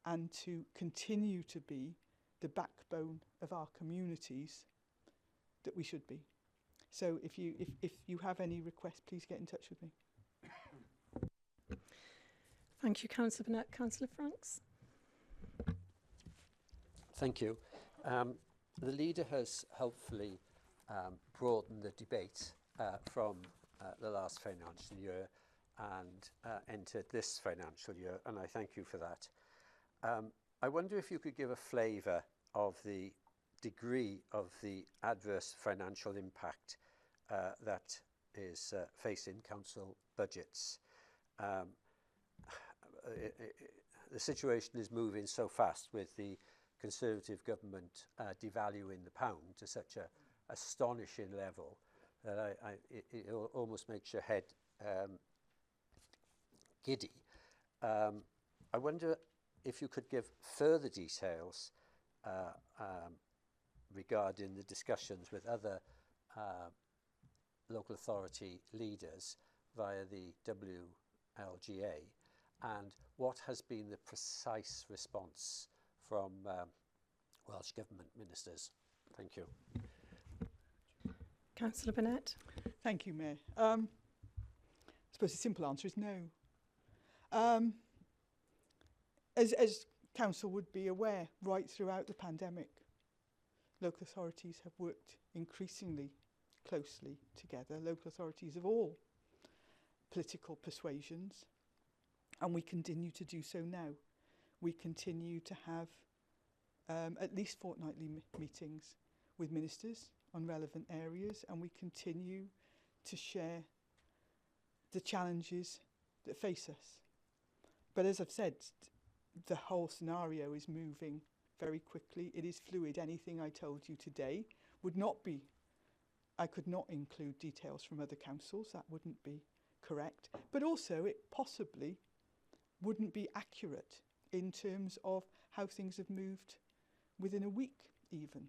and to continue to be the backbone of our communities that we should be. So if you have any requests, please get in touch with me. Thank you, Councillor Burnett. Councillor Franks. Thank you. The leader has helpfully broadened the debate from the last financial year and entered this financial year, and I thank you for that. I wonder if you could give a flavour of the degree of the adverse financial impact that is facing council budgets. The situation is moving so fast with the Conservative government devaluing the pound to such a astonishing level that it almost makes your head giddy. I wonder if you could give further details regarding the discussions with other local authority leaders via the WLGA, and what has been the precise response from Welsh Government ministers. Thank you. Councillor Burnett. Thank you, Mayor. I suppose the simple answer is no. As Council would be aware, right throughout the pandemic, local authorities have worked increasingly closely together, local authorities of all political persuasions, and we continue to do so now. We continue to have at least fortnightly meetings with ministers on relevant areas, and we continue to share the challenges that face us. But as I've said, the whole scenario is moving very quickly. It is fluid. Anything I told you today would not be, I could not include details from other councils. That wouldn't be correct. But also it possibly wouldn't be accurate in terms of how things have moved within a week even.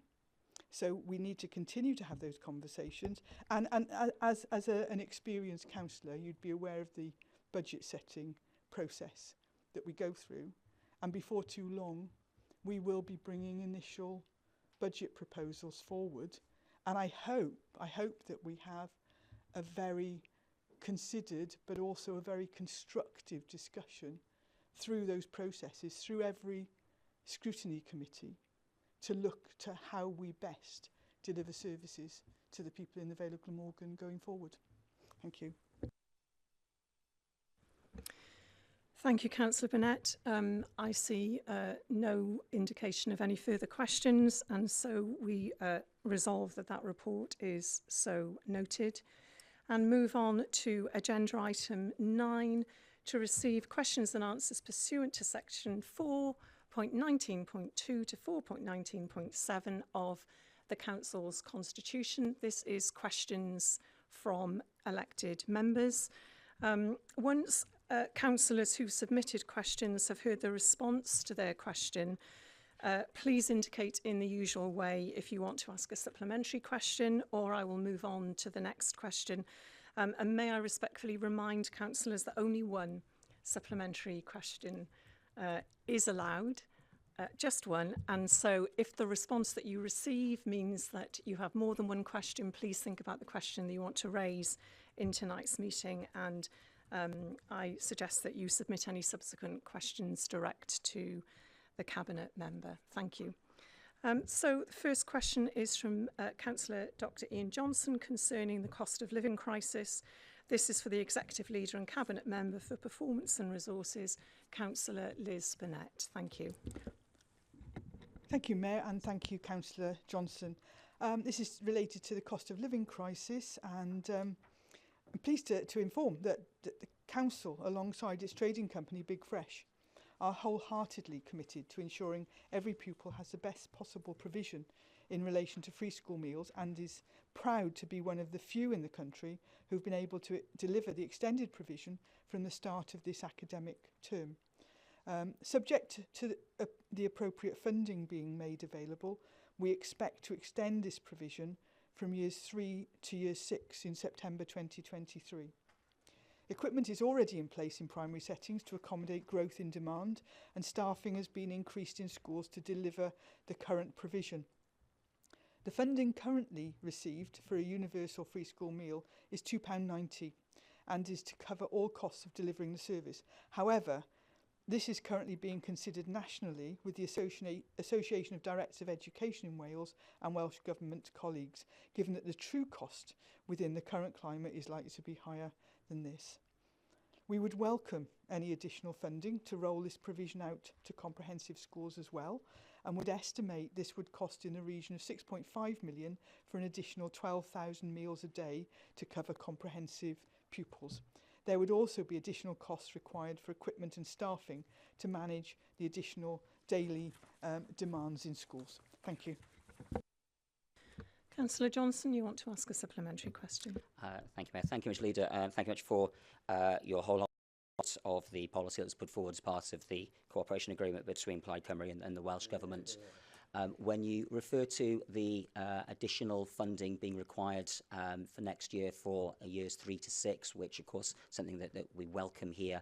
So we need to continue to have those conversations. And as an experienced councillor, you'd be aware of the budget setting process that we go through. And before too long, we will be bringing initial budget proposals forward. And I hope that we have a very considered, but also a very constructive discussion through those processes, through every scrutiny committee, to look to how we best deliver services to the people in the Vale of Glamorgan going forward. Thank you. Thank you, Councillor Burnett. I see no indication of any further questions, and so we resolve that that report is so noted. And move on to agenda item 9, to receive questions and answers pursuant to section 4.19.2 to 4.19.7 of the Council's Constitution. This is questions from elected members. Once councillors who submitted questions have heard the response to their question, please indicate in the usual way if you want to ask a supplementary question, or I will move on to the next question. And may I respectfully remind councillors that only one supplementary question is allowed, just one. And so if the response that you receive means that you have more than one question, please think about the question that you want to raise in tonight's meeting, and I suggest that you submit any subsequent questions direct to the Cabinet member. Thank you. So the first question is from Councillor Dr. Ian Johnson concerning the cost of living crisis. This is for the Executive Leader and Cabinet Member for Performance and Resources, Councillor Liz Burnett. Thank you. Thank you, Mayor, and thank you, Councillor Johnson. This is related to the cost of living crisis, and I'm pleased to inform that the Council, alongside its trading company, Big Fresh, are wholeheartedly committed to ensuring every pupil has the best possible provision in relation to free school meals, and is proud to be one of the few in the country who've been able to deliver the extended provision from the start of this academic term. Subject to the appropriate funding being made available, we expect to extend this provision from years 3 to year 6 in September 2023. Equipment is already in place in primary settings to accommodate growth in demand, and staffing has been increased in schools to deliver the current provision. The funding currently received for a universal free school meal is £2.90 and is to cover all costs of delivering the service. However, this is currently being considered nationally with the Association of Directors of Education in Wales and Welsh Government colleagues, given that the true cost within the current climate is likely to be higher than this. We would welcome any additional funding to roll this provision out to comprehensive schools as well, and would estimate this would cost in the region of 6.5 million for an additional 12,000 meals a day to cover comprehensive pupils. There would also be additional costs required for equipment and staffing to manage the additional daily demands in schools. Thank you. Councillor Johnson, you want to ask a supplementary question? Thank you, Mayor. Thank you, Mr. Leader, and thank you much for your whole lot of the policy that was put forward as part of the cooperation agreement between Plaid Cymru and the Welsh Government. When you refer to the additional funding being required for next year for years 3 to 6, which of course something that we welcome here,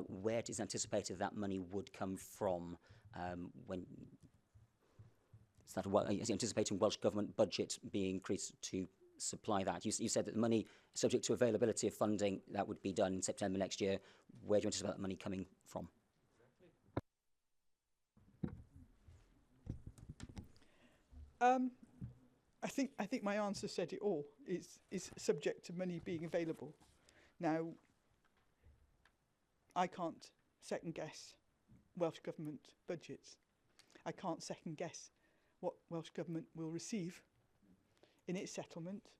where it is anticipated that money would come from? When is anticipating Welsh Government budget being increased to supply that? You said that the money, subject to availability of funding, that would be done in September next year. Where do you anticipate that money coming from? I think my answer said it all. Is subject to money being available. Now, I can't second guess Welsh Government budgets. I can't second guess what Welsh Government will receive in its settlement,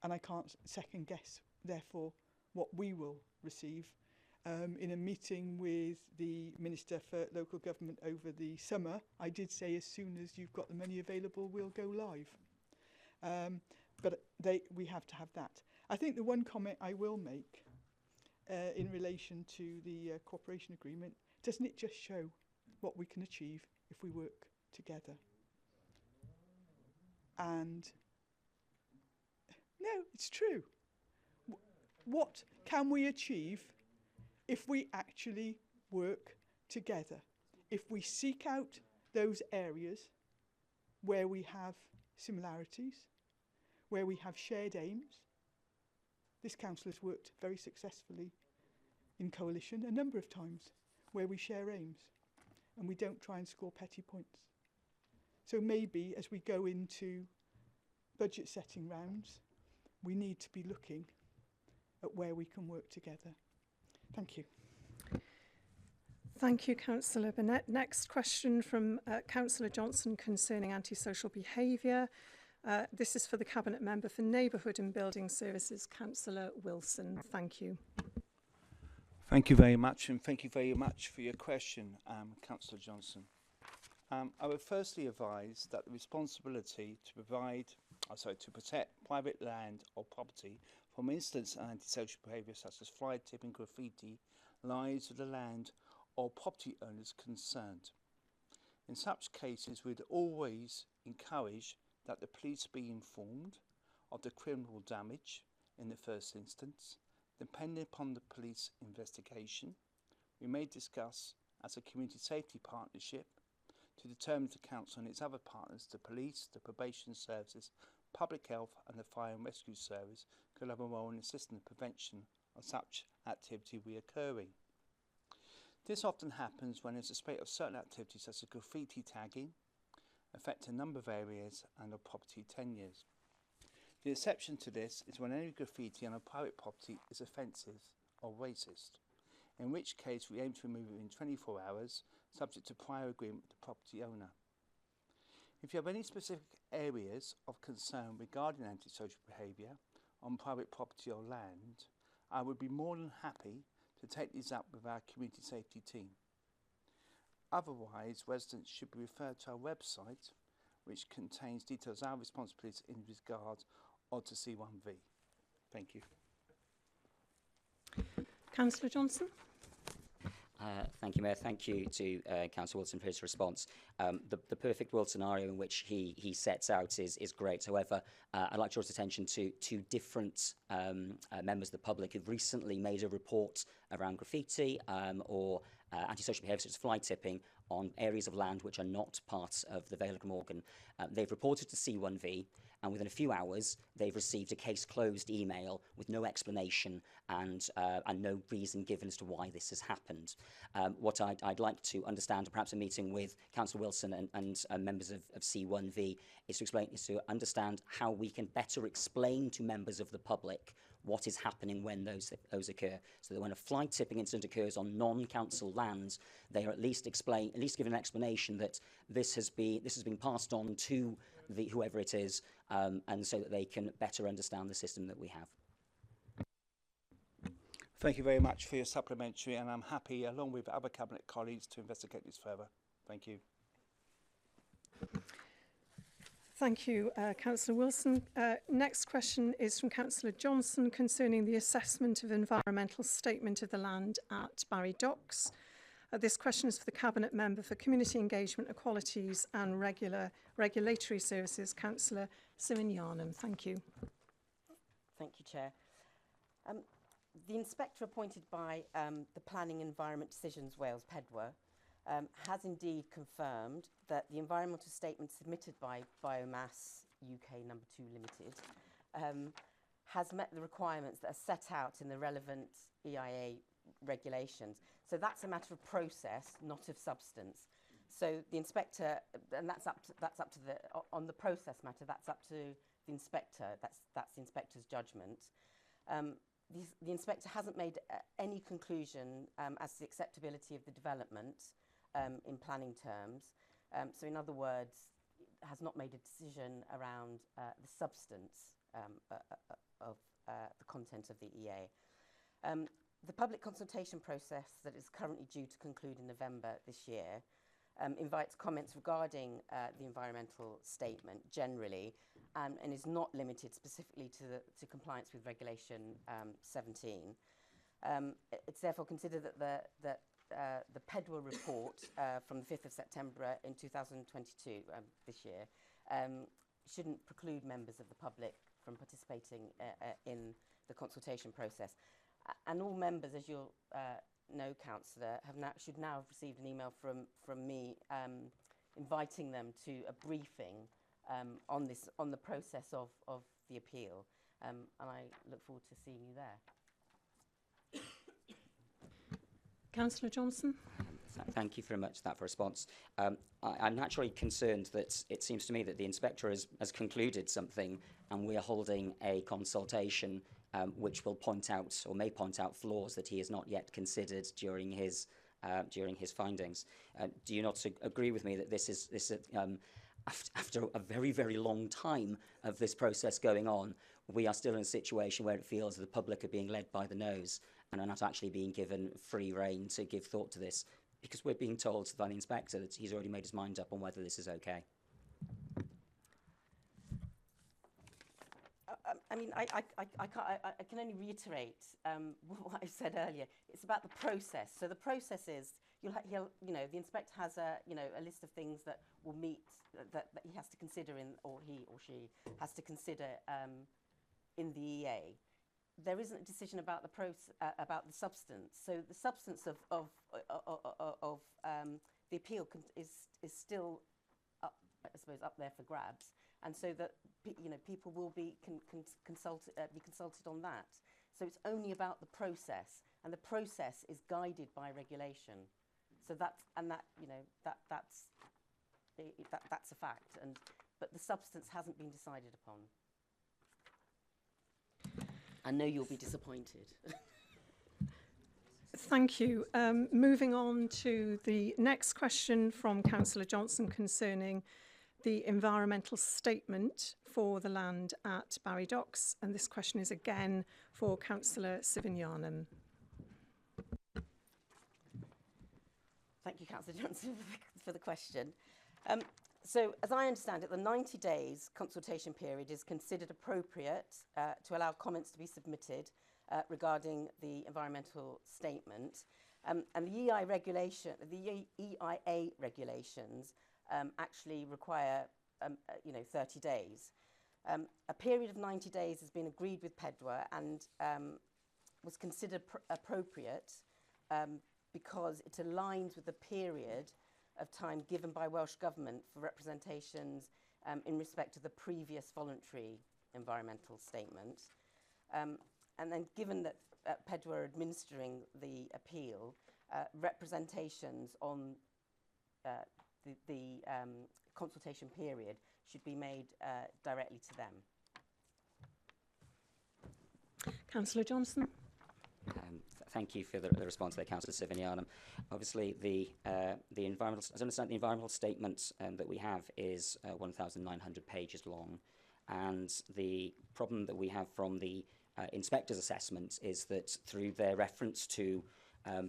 and I can't second guess, therefore, what we will receive. In a meeting with the Minister for Local Government over the summer, I did say as soon as you've got the money available, we'll go live. But we have to have that. I think the one comment I will make in relation to the cooperation agreement, doesn't it just show what we can achieve if we work together? And no, it's true. What can we achieve if we actually work together? If we seek out those areas where we have similarities, where we have shared aims. This council has worked very successfully in coalition a number of times where we share aims and we don't try and score petty points. So maybe as we go into budget setting rounds, we need to be looking at where we can work together. Thank you. Thank you, Councillor Burnett. Next question from Councillor Johnson concerning antisocial behaviour. This is for the Cabinet Member for Neighbourhood and Building Services, Councillor Wilson. Thank you. Thank you very much, and thank you very much for your question, Councillor Johnson. I would firstly advise that the responsibility to protect private land or property from incidents of antisocial behaviour such as fly tipping, graffiti, lies with the land or property owners concerned. In such cases, we'd always encourage that the police be informed of the criminal damage in the first instance. Depending upon the police investigation, we may discuss as a community safety partnership to determine if the council and its other partners, the police, the probation services, public health and the fire and rescue service, could have a role in assisting the prevention of such activity reoccurring. This often happens when there's a spate of certain activities such as graffiti tagging, affect a number of areas and of property tenures. The exception to this is when any graffiti on a private property is offensive or racist, in which case we aim to remove it in 24 hours, subject to prior agreement with the property owner. If you have any specific areas of concern regarding antisocial behaviour on private property or land, I would be more than happy to take these up with our community safety team. Otherwise, residents should be referred to our website, which contains details of our responsibilities in regard or to C1V. Thank you. Councillor Johnson. Thank you, Mayor. Thank you to Councillor Wilson for his response. The perfect world scenario in which he sets out is great. However, I'd like to draw his attention to two different members of the public who've recently made a report around graffiti or antisocial behaviour such as fly tipping on areas of land which are not part of the Vale of Glamorgan. They've reported to C1V, and within a few hours, they've received a case closed email with no explanation and no reason given as to why this has happened. What I'd like to understand, perhaps a meeting with Councillor Wilson and members of C1V, is to understand how we can better explain to members of the public what is happening when those occur, so that when a fly tipping incident occurs on non-council lands, they are at least given an explanation that this has been passed on to whoever it is, and so that they can better understand the system that we have. Thank you very much for your supplementary, and I'm happy, along with other Cabinet colleagues, to investigate this further. Thank you. Thank you, Councillor Wilson. Next question is from Councillor Johnson concerning the assessment of environmental statement of the land at Barry Docks. This question is for the Cabinet Member for Community Engagement, Equalities and Regulatory Services, Councillor Llawn. Thank you. Thank you, Chair. The inspector appointed by the Planning Environment Decisions Wales, PEDWA, has indeed confirmed that the environmental statement submitted by Biomass UK number 2 Limited has met the requirements that are set out in the relevant EIA regulations. So that's a matter of process, not of substance. So the inspector, and that's up to the on the process matter. That's up to the inspector. That's the inspector's judgment. The inspector hasn't made any conclusion as to the acceptability of the development in planning terms. So in other words, has not made a decision around the substance of the content of the EA. The public consultation process that is currently due to conclude in November this year invites comments regarding the environmental statement generally, and is not limited specifically to compliance with Regulation 17. It's therefore considered that the PEDWA report from the 5th of September in 2022, this year, shouldn't preclude members of the public from participating in the consultation process. And all members, as you'll know, Councillor, should now have received an email from me inviting them to a briefing on the process of the appeal, and I look forward to seeing you there. Councillor Johnson. Thank you very much for that response. I'm naturally concerned that it seems to me that the inspector has concluded something, and we are holding a consultation which will point out, or may point out, flaws that he has not yet considered during his findings. Do you not agree with me that after a very, very long time of this process going on, we are still in a situation where it feels that the public are being led by the nose and are not actually being given free rein to give thought to this, because we're being told by the inspector that he's already made his mind up on whether this is okay? I mean, I can only reiterate what I said earlier. It's about the process. So the process is, the inspector has a list of things that will meet, that he has to consider or he or she has to consider in the EA. There isn't a decision about the about the substance. So the substance of the appeal is still up, I suppose, up there for grabs, and so that people will be consulted on that. So it's only about the process, and the process is guided by regulation. So that's a fact, but the substance hasn't been decided upon. I know you'll be disappointed. Thank you. Moving on to the next question from Councillor Johnson concerning the environmental statement for the land at Barry Docks. And this question is again for Councillor Cyngor. Thank you, Councillor Johnson, for the question. So, as I understand it, the 90 days consultation period is considered appropriate to allow comments to be submitted regarding the environmental statement. And the EIA regulations actually require 30 days. A period of 90 days has been agreed with PEDWA and was considered appropriate because it aligns with the period of time given by Welsh Government for representations in respect of the previous voluntary environmental statement. And then given that PEDWA are administering the appeal, representations on the consultation period should be made directly to them. Councillor Johnson. Thank you for the response there, Councillor Cyngor. Obviously, the environmental, as I understand, the environmental statement that we have is 1,900 pages long, and the problem that we have from the inspector's assessment is that through their reference to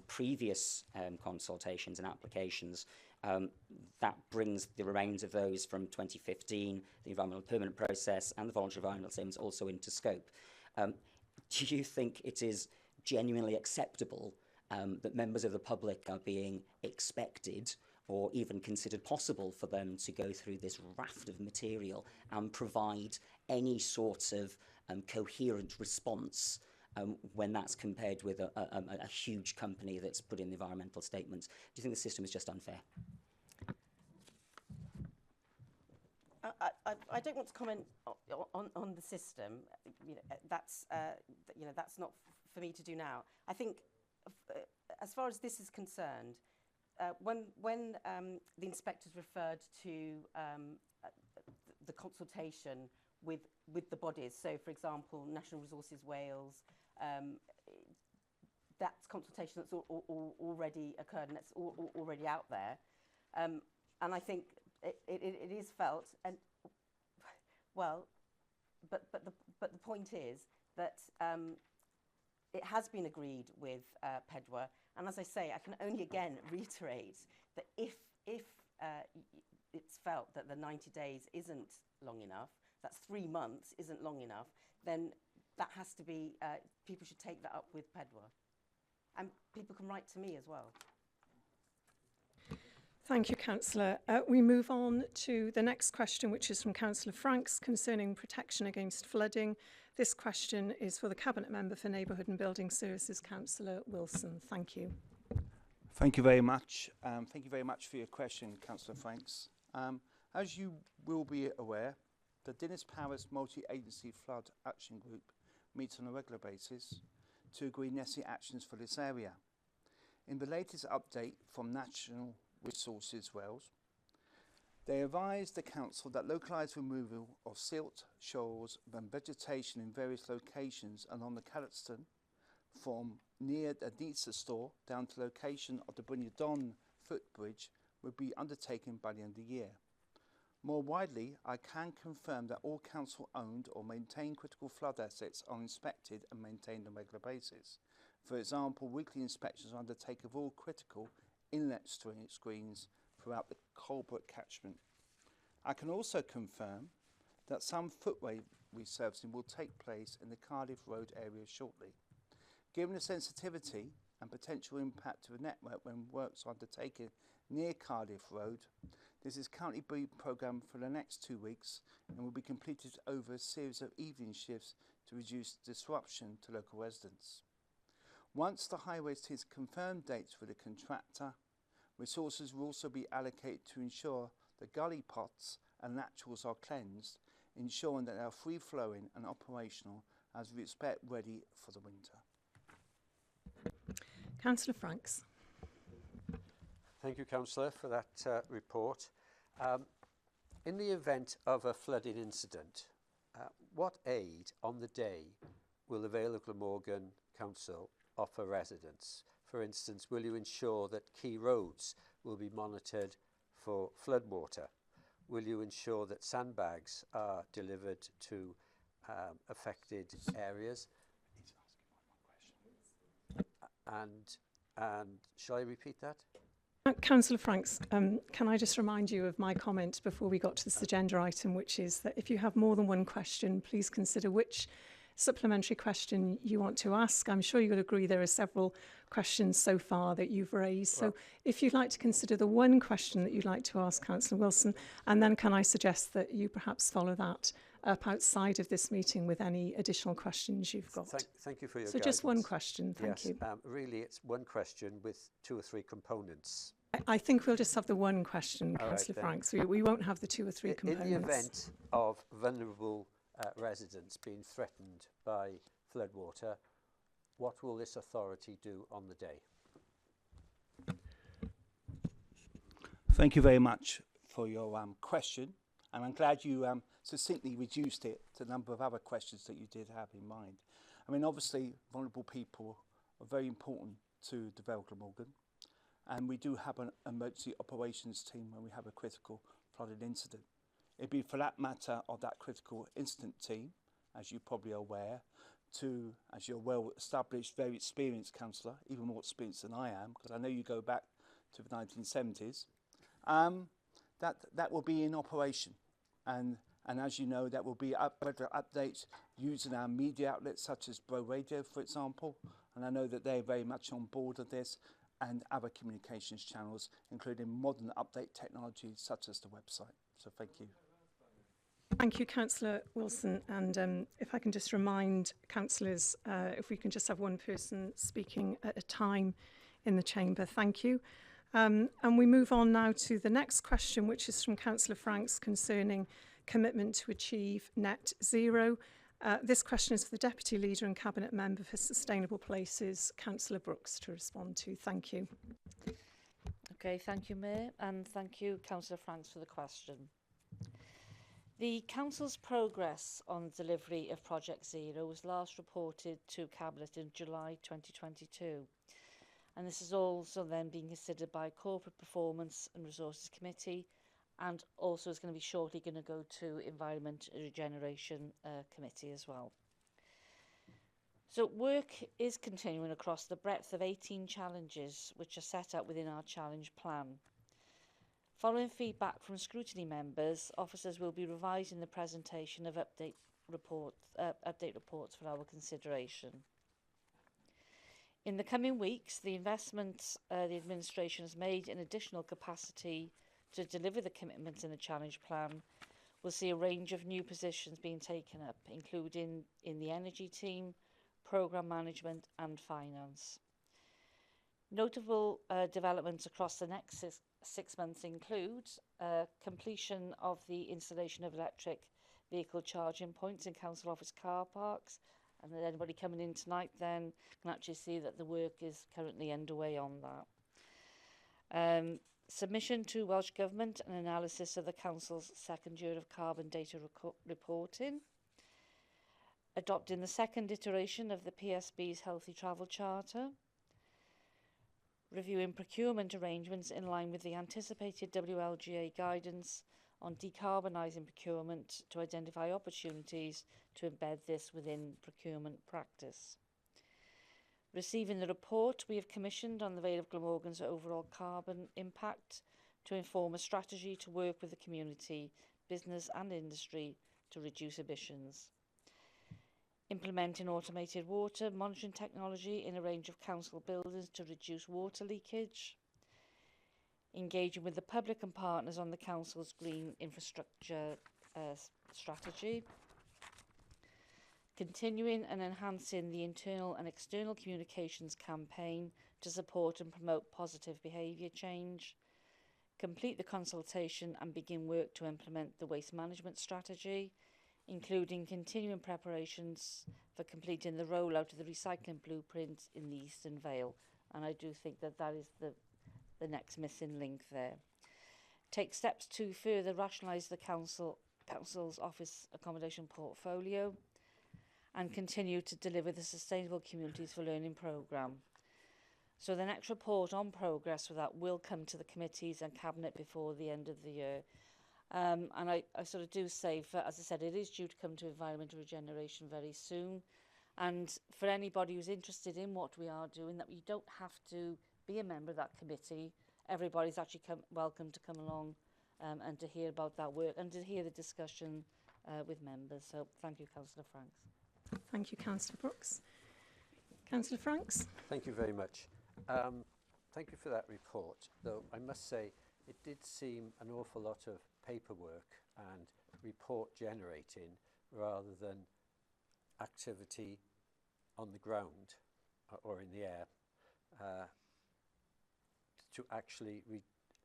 previous consultations and applications, that brings the remains of those from 2015, the environmental permanent process and the voluntary environmental statements also into scope. Do you think it is genuinely acceptable that members of the public are being expected or even considered possible for them to go through this raft of material and provide any sort of coherent response when that's compared with a huge company that's put in the environmental statements? Do you think the system is just unfair? I don't want to comment on the system. That's not for me to do now. I think, as far as this is concerned, when the inspectors referred to the consultation with the bodies, so for example, National Resources Wales, that's consultation that's already occurred and that's already out there, and I think it is felt, and well, but the point is that it has been agreed with PEDWA, and as I say, I can only again reiterate that if it's felt that the 90 days isn't long enough, that's 3 months isn't long enough, then that has to be, people should take that up with PEDWA. And people can write to me as well. Thank you, Councillor. We move on to the next question, which is from Councillor Franks concerning protection against flooding. This question is for the Cabinet Member for Neighbourhood and Building Services, Councillor Wilson. Thank you. Thank you very much. Thank you very much for your question, Councillor Franks. As you will be aware, the Dinas Powys Multi-Agency Flood Action Group meets on a regular basis to agree necessary actions for this area. In the latest update from National Resources Wales, they advised the council that localised removal of silt, shoals and vegetation in various locations along the Calyxton from near the Nizza store down to location of the Brynydon footbridge would be undertaken by the end of the year. More widely, I can confirm that all council-owned or maintained critical flood assets are inspected and maintained on a regular basis. For example, weekly inspections are undertaken of all critical inlet screens throughout the Colbrook catchment. I can also confirm that some footway resurfacing will take place in the Cardiff Road area shortly. Given the sensitivity and potential impact to the network when works are undertaken near Cardiff Road, this is currently being programmed for the next 2 weeks and will be completed over a series of evening shifts to reduce disruption to local residents. Once the highways team's confirmed dates for the contractor, resources will also be allocated to ensure the gully pots and laterals are cleansed, ensuring that they are free-flowing and operational as we expect ready for the winter. Councillor Franks. Thank you, Councillor, for that report. In the event of a flooding incident, what aid on the day will the Vale of Glamorgan Council offer residents? For instance, will you ensure that key roads will be monitored for floodwater? Will you ensure that sandbags are delivered to affected areas? And shall I repeat that? Councillor Franks, can I just remind you of my comment before we got to this agenda item, which is that if you have more than one question, please consider which supplementary question you want to ask. I'm sure you'll agree there are several questions so far that you've raised. So if you'd like to consider the one question that you'd like to ask Councillor Wilson, and then can I suggest that you perhaps follow that up outside of this meeting with any additional questions you've got. Thank you for your So guidance. just one question, thank you. Really, it's one question with 2 or 3 components. I think we'll just have the one question, Councillor Franks. We won't have the 2 or 3 components. In the event of vulnerable residents being threatened by floodwater, what will this authority do on the day? Thank you very much for your question, and I'm glad you succinctly reduced it to the number of other questions that you did have in mind. I mean, obviously, vulnerable people are very important to the Vale of Glamorgan, and we do have an emergency operations team when we have a critical flooded incident. It'd be for that matter of that critical incident team, as you probably are aware, to, as you're well established, very experienced councillor, even more experienced than I am, because I know you go back to the 1970s, that will be in operation. And as you know, that will be regular updates using our media outlets such as Bro Radio, for example. And I know that they're very much on board of this, and other communications channels, including modern update technology such as the website. So thank you. Thank you, Councillor Wilson. And if I can just remind councillors, if we can just have one person speaking at a time in the chamber. Thank you. And we move on now to the next question, which is from Councillor Franks concerning commitment to achieve net zero. This question is for the Deputy Leader and Cabinet Member for Sustainable Places, Councillor Brooks, to respond to. Thank you. Okay, thank you, Mayor, and thank you, Councillor Franks, for the question. The Council's progress on delivery of Project Zero was last reported to Cabinet in July 2022, and this is also then being considered by Corporate Performance and Resources Committee, and also is going to be shortly going to go to Environment and Regeneration Committee as well. So work is continuing across the breadth of 18 challenges which are set out within our challenge plan. Following feedback from scrutiny members, officers will be revising the presentation of update reports for our consideration. In the coming weeks, the investments the administration has made in additional capacity to deliver the commitments in the challenge plan will see a range of new positions being taken up, including in the energy team, programme management and finance. Notable developments across the next six months include completion of the installation of electric vehicle charging points in council office car parks And then anybody coming in tonight then can actually see that the work is currently underway on that. Submission to Welsh Government an analysis of the Council's second year of carbon data reporting. Adopting the second iteration of the PSB's Healthy Travel Charter. Reviewing procurement arrangements in line with the anticipated WLGA guidance on decarbonising procurement to identify opportunities to embed this within procurement practice. Receiving the report we have commissioned on the Vale of Glamorgan's overall carbon impact to inform a strategy to work with the community, business and industry to reduce emissions. Implementing automated water monitoring technology in a range of council buildings to reduce water leakage. Engaging with the public and partners on the council's green infrastructure strategy. Continuing and enhancing the internal and external communications campaign to support and promote positive behaviour change. Complete the consultation and begin work to implement the waste management strategy, including continuing preparations for completing the rollout of the recycling blueprint in the Eastern Vale. And I do think that that is the next missing link there. Take steps to further rationalise the council's office accommodation portfolio and continue to deliver the Sustainable Communities for Learning programme. So the next report on progress with that will come to the committees and cabinet before the end of the year. And I sort of do say, as I said, it is due to come to environmental regeneration very soon. And for anybody who's interested in what we are doing, that you don't have to be a member of that committee. Everybody's actually welcome to come along and to hear about that work and to hear the discussion with members. So thank you, Councillor Franks. Thank you, Councillor Brooks. Councillor Franks. Thank you very much. Thank you for that report, though I must say it did seem an awful lot of paperwork and report generating rather than activity on the ground or in the air to actually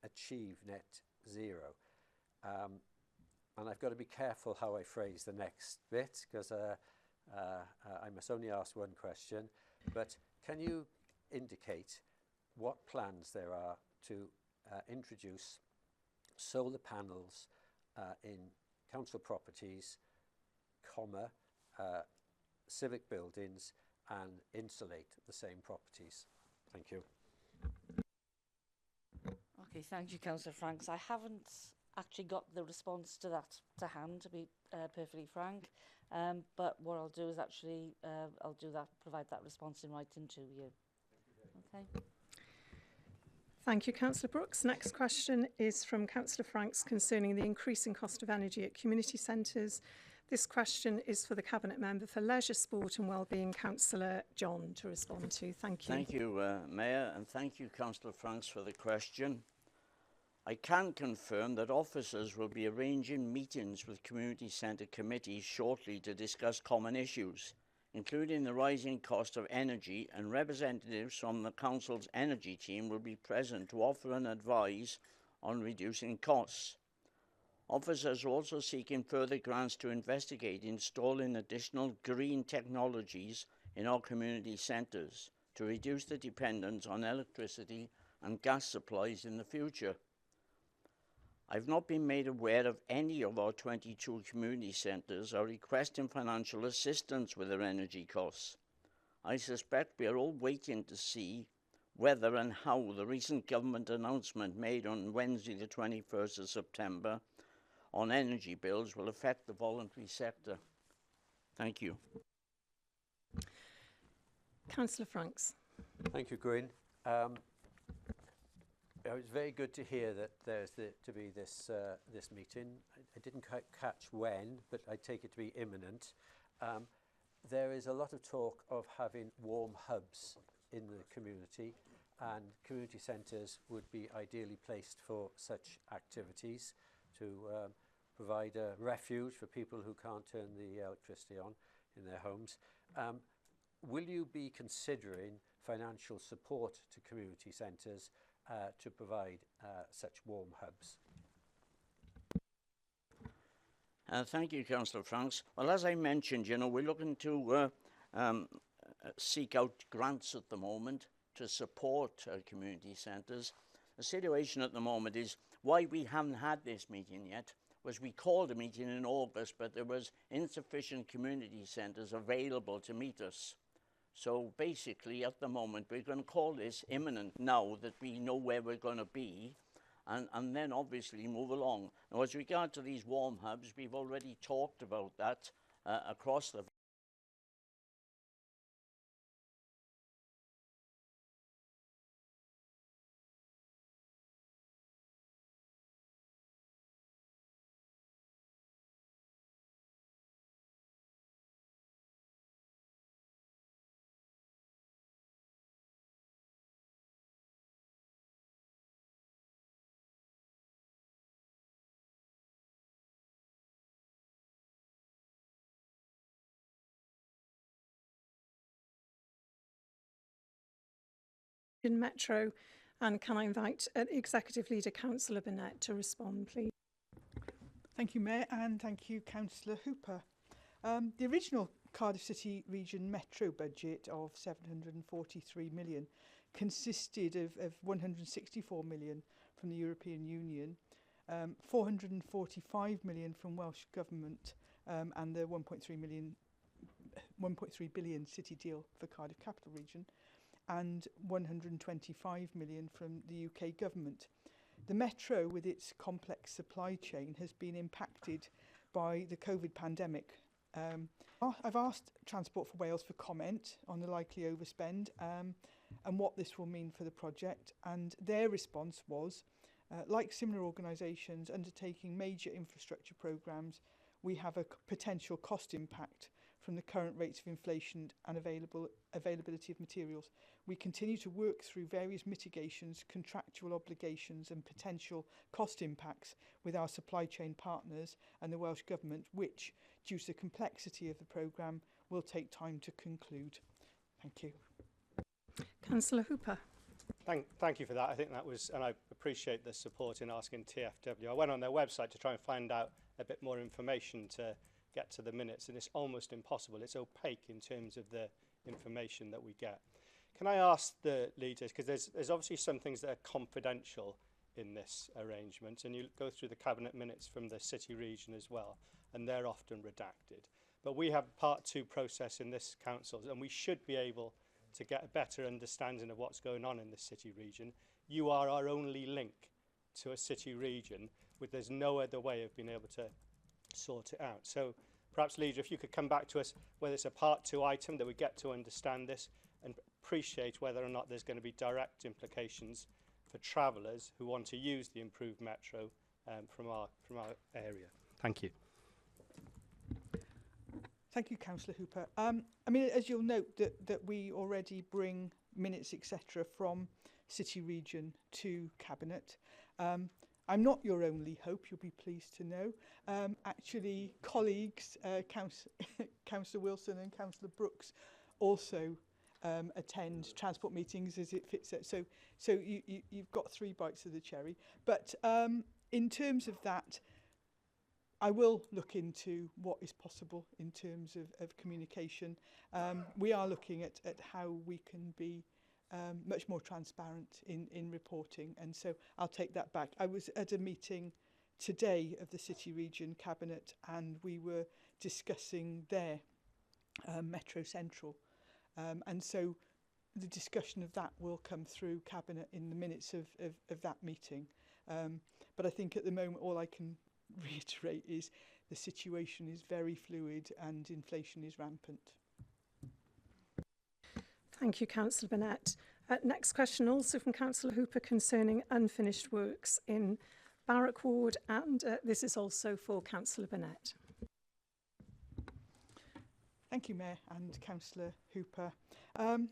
achieve net zero. And I've got to be careful how I phrase the next bit because I must only ask one question, but can you indicate what plans there are to introduce solar panels in council properties, civic buildings and insulate the same properties? Thank you. Okay, thank you, Councillor Franks. I haven't actually got the response to that to hand, to be perfectly frank. But what I'll do is actually, provide that response in writing to you. Okay. Thank you, Councillor Brooks. Next question is from Councillor Franks concerning the increasing cost of energy at community centres. This question is for the Cabinet Member for Leisure, Sport and Wellbeing, Councillor Llawn, to respond to. Thank you. Thank you, Mayor, and thank you, Councillor Franks, for the question. I can confirm that officers will be arranging meetings with community centre committees shortly to discuss common issues, including the rising cost of energy, and representatives from the Council's energy team will be present to offer and advise on reducing costs. Officers are also seeking further grants to investigate installing additional green technologies in our community centres to reduce the dependence on electricity and gas supplies in the future. I've not been made aware of any of our 22 community centres are requesting financial assistance with their energy costs. I suspect we are all waiting to see whether and how the recent government announcement made on Wednesday the 21st of September on energy bills will affect the voluntary sector. Thank you. Councillor Franks. Thank you, Gwyn. It was very good to hear that there's to be this meeting. I didn't catch when, but I take it to be imminent. There is a lot of talk of having warm hubs in the community, and community centres would be ideally placed for such activities to provide a refuge for people who can't turn the electricity on in their homes. Will you be considering financial support to community centres to provide such warm hubs? Thank you, Councillor Franks. Well, as I mentioned, we're looking to seek out grants at the moment to support our community centres. The situation at the moment is why we haven't had this meeting yet was we called a meeting in August, but there was insufficient community centres available to meet us. So basically at the moment we're going to call this imminent now that we know where we're going to be, and then obviously move along. Now as regard to these warm hubs, we've already talked about that across the in Metro, and can I invite Executive Leader Councillor Burnett to respond, please? Thank you, Mayor, and thank you, Councillor Hooper. The original Cardiff City Region Metro budget of 743 million consisted of 164 million from the European Union, 445 million from Welsh Government, and the 1.3 billion city deal for Cardiff Capital Region, and 125 million from the UK Government. The Metro, with its complex supply chain, has been impacted by the COVID pandemic. I've asked Transport for Wales for comment on the likely overspend and what this will mean for the project, and their response was, like similar organisations undertaking major infrastructure programmes, we have a potential cost impact from the current rates of inflation and availability of materials. We continue to work through various mitigations, contractual obligations and potential cost impacts with our supply chain partners and the Welsh Government, which, due to the complexity of the programme, will take time to conclude. Thank you. Councillor Hooper. Thank you for that. I think that was, and I appreciate the support in asking TFW. I went on their website to try and find out a bit more information to get to the minutes, and it's almost impossible. It's opaque in terms of the information that we get. Can I ask the leaders, because there's obviously some things that are confidential in this arrangement, and you go through the cabinet minutes from the city region as well, and they're often redacted. But we have part 2 process in this council, and we should be able to get a better understanding of what's going on in the city region. You are our only link to a city region, where there's no other way of being able to sort it out. So perhaps, Leader, if you could come back to us whether it's a part 2 item that we get to understand this, and appreciate whether or not there's going to be direct implications for travellers who want to use the improved metro from our area. Thank you. Thank you, Councillor Hooper. I mean, as you'll note, that we already bring minutes, etc., from City Region to Cabinet. I'm not your only hope, you'll be pleased to know. Actually, colleagues, Councillor Wilson and Councillor Brooks, also attend transport meetings as it fits. So you've got 3 bites of the cherry. But in terms of that, I will look into what is possible in terms of communication. We are looking at how we can be much more transparent in reporting, and so I'll take that back. I was at a meeting today of the City Region Cabinet, and we were discussing their Metro Central, and so the discussion of that will come through Cabinet in the minutes of that meeting. But I think at the moment all I can reiterate is the situation is very fluid and inflation is rampant. Thank you, Councillor Burnett. Next question also from Councillor Hooper concerning unfinished works in Barrack Ward, and this is also for Councillor Burnett. Thank you, Mayor and Councillor Hooper. I'm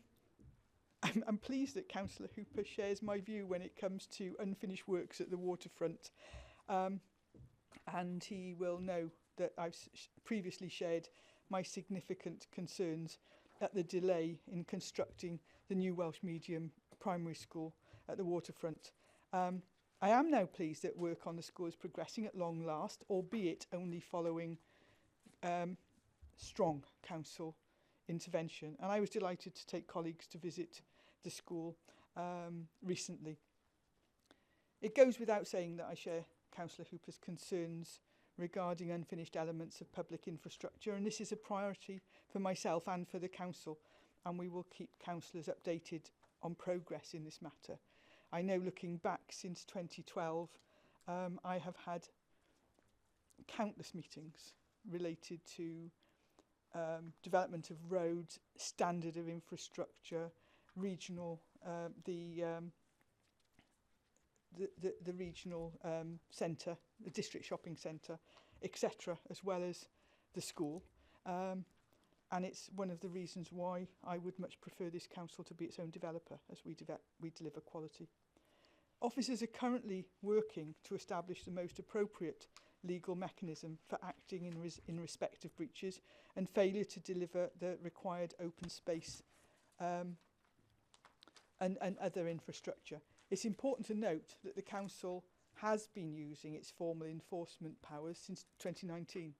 pleased that Councillor Hooper shares my view when it comes to unfinished works at the waterfront. And he will know that I've previously shared my significant concerns at the delay in constructing the new Welsh medium primary school at the waterfront. I am now pleased that work on the school is progressing at long last, albeit only following strong council intervention. And I was delighted to take colleagues to visit the school recently. It goes without saying that I share Councillor Hooper's concerns regarding unfinished elements of public infrastructure, and this is a priority for myself and for the council, and we will keep councillors updated on progress in this matter. I know, looking back since 2012, I have had countless meetings related to development of roads, standard of infrastructure, regional, the regional centre, the district shopping centre, etc., as well as the school. And it's one of the reasons why I would much prefer this council to be its own developer as we deliver quality. Officers are currently working to establish the most appropriate legal mechanism for acting in respect of breaches and failure to deliver the required open space and other infrastructure. It's important to note that the council has been using its formal enforcement powers since 2019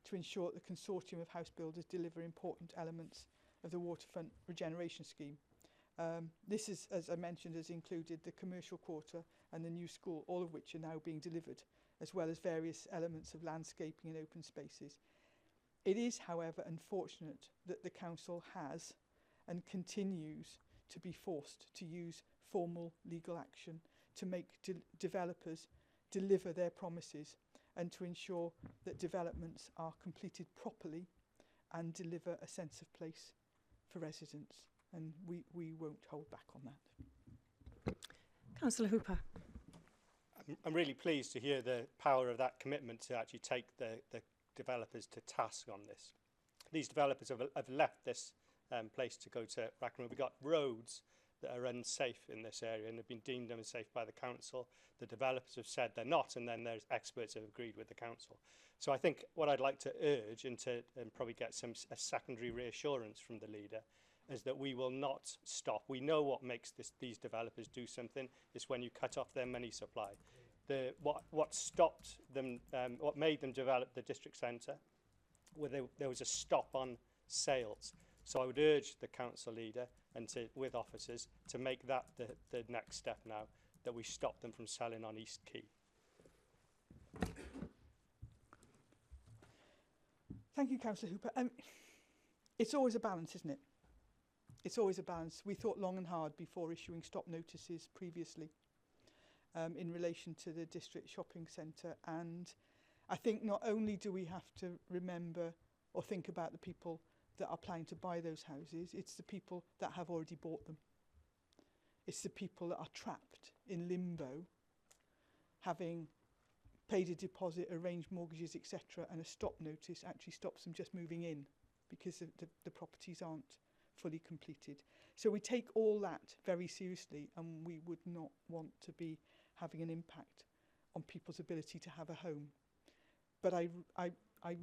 to ensure that the consortium of house builders deliver important elements of the waterfront regeneration scheme. This is, as I mentioned, has included the commercial quarter and the new school, all of which are now being delivered, as well as various elements of landscaping and open spaces. It is, however, unfortunate that the council has and continues to be forced to use formal legal action to make developers deliver their promises and to ensure that developments are completed properly and deliver a sense of place for residents. And we won't hold back on that. Councillor Hooper. I'm really pleased to hear the power of that commitment to actually take the developers to task on this. These developers have left this place to go to Rackham. We've got roads that are unsafe in this area and have been deemed unsafe by the council. The developers have said they're not, and then there's experts who have agreed with the council. So I think what I'd like to urge and probably get a secondary reassurance from the leader is that we will not stop. We know what makes these developers do something. It's when you cut off their money supply. What stopped them, what made them develop the district centre, where there was a stop on sales. So I would urge the council leader and with officers to make that the next step now, that we stop them from selling on East Quay. Thank you, Councillor Hooper. It's always a balance, isn't it? It's always a balance. We thought long and hard before issuing stop notices previously in relation to the district shopping centre. And I think not only do we have to remember or think about the people that are planning to buy those houses, it's the people that have already bought them. It's the people that are trapped in limbo, having paid a deposit, arranged mortgages, etc., and a stop notice actually stops them just moving in because the properties aren't fully completed. So we take all that very seriously, and we would not want to be having an impact on people's ability to have a home. But I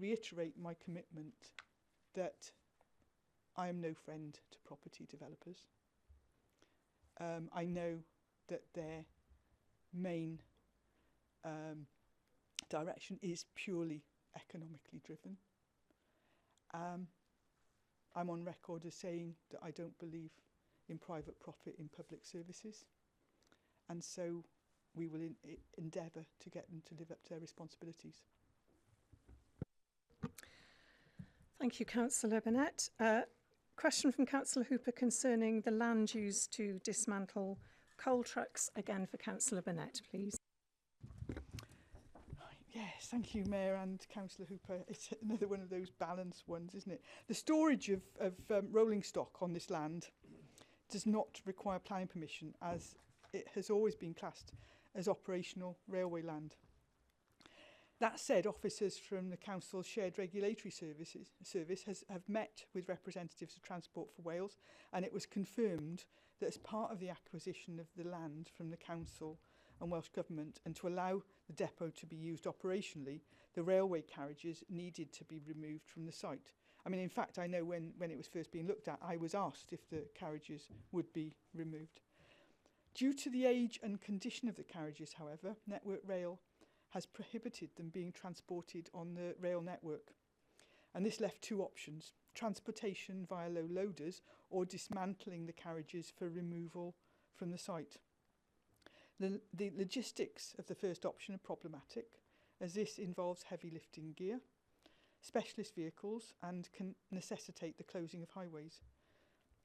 reiterate my commitment that I am no friend to property developers. I know that their main direction is purely economically driven. I'm on record as saying that I don't believe in private profit in public services, and so we will endeavour to get them to live up to their responsibilities. Thank you, Councillor Burnett. Question from Councillor Hooper concerning the land used to dismantle coal trucks. Again for Councillor Burnett, please. Yes, thank you, Mayor and Councillor Hooper. It's another one of those balanced ones, isn't it? The storage of rolling stock on this land does not require planning permission, as it has always been classed as operational railway land. That said, officers from the Council's Shared Regulatory Service have met with representatives of Transport for Wales, and it was confirmed that as part of the acquisition of the land from the Council and Welsh Government, and to allow the depot to be used operationally, the railway carriages needed to be removed from the site. I mean, in fact, I know when it was first being looked at, I was asked if the carriages would be removed. Due to the age and condition of the carriages, however, Network Rail has prohibited them being transported on the rail network. And this left two options. transportation via low loaders or dismantling the carriages for removal from the site. The logistics of the first option are problematic, as this involves heavy lifting gear, specialist vehicles, and can necessitate the closing of highways.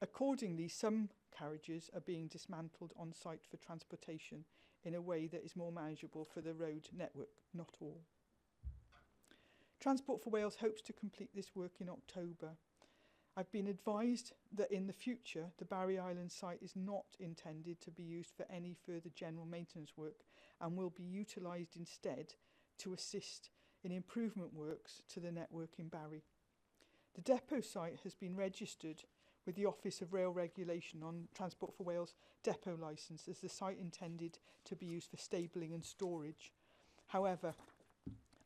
Accordingly, some carriages are being dismantled on site for transportation in a way that is more manageable for the road network, not all. Transport for Wales hopes to complete this work in October. I've been advised that in the future, the Barry Island site is not intended to be used for any further general maintenance work and will be utilised instead to assist in improvement works to the network in Barry. The depot site has been registered with the Office of Rail Regulation on Transport for Wales depot licence as the site intended to be used for stabling and storage. However,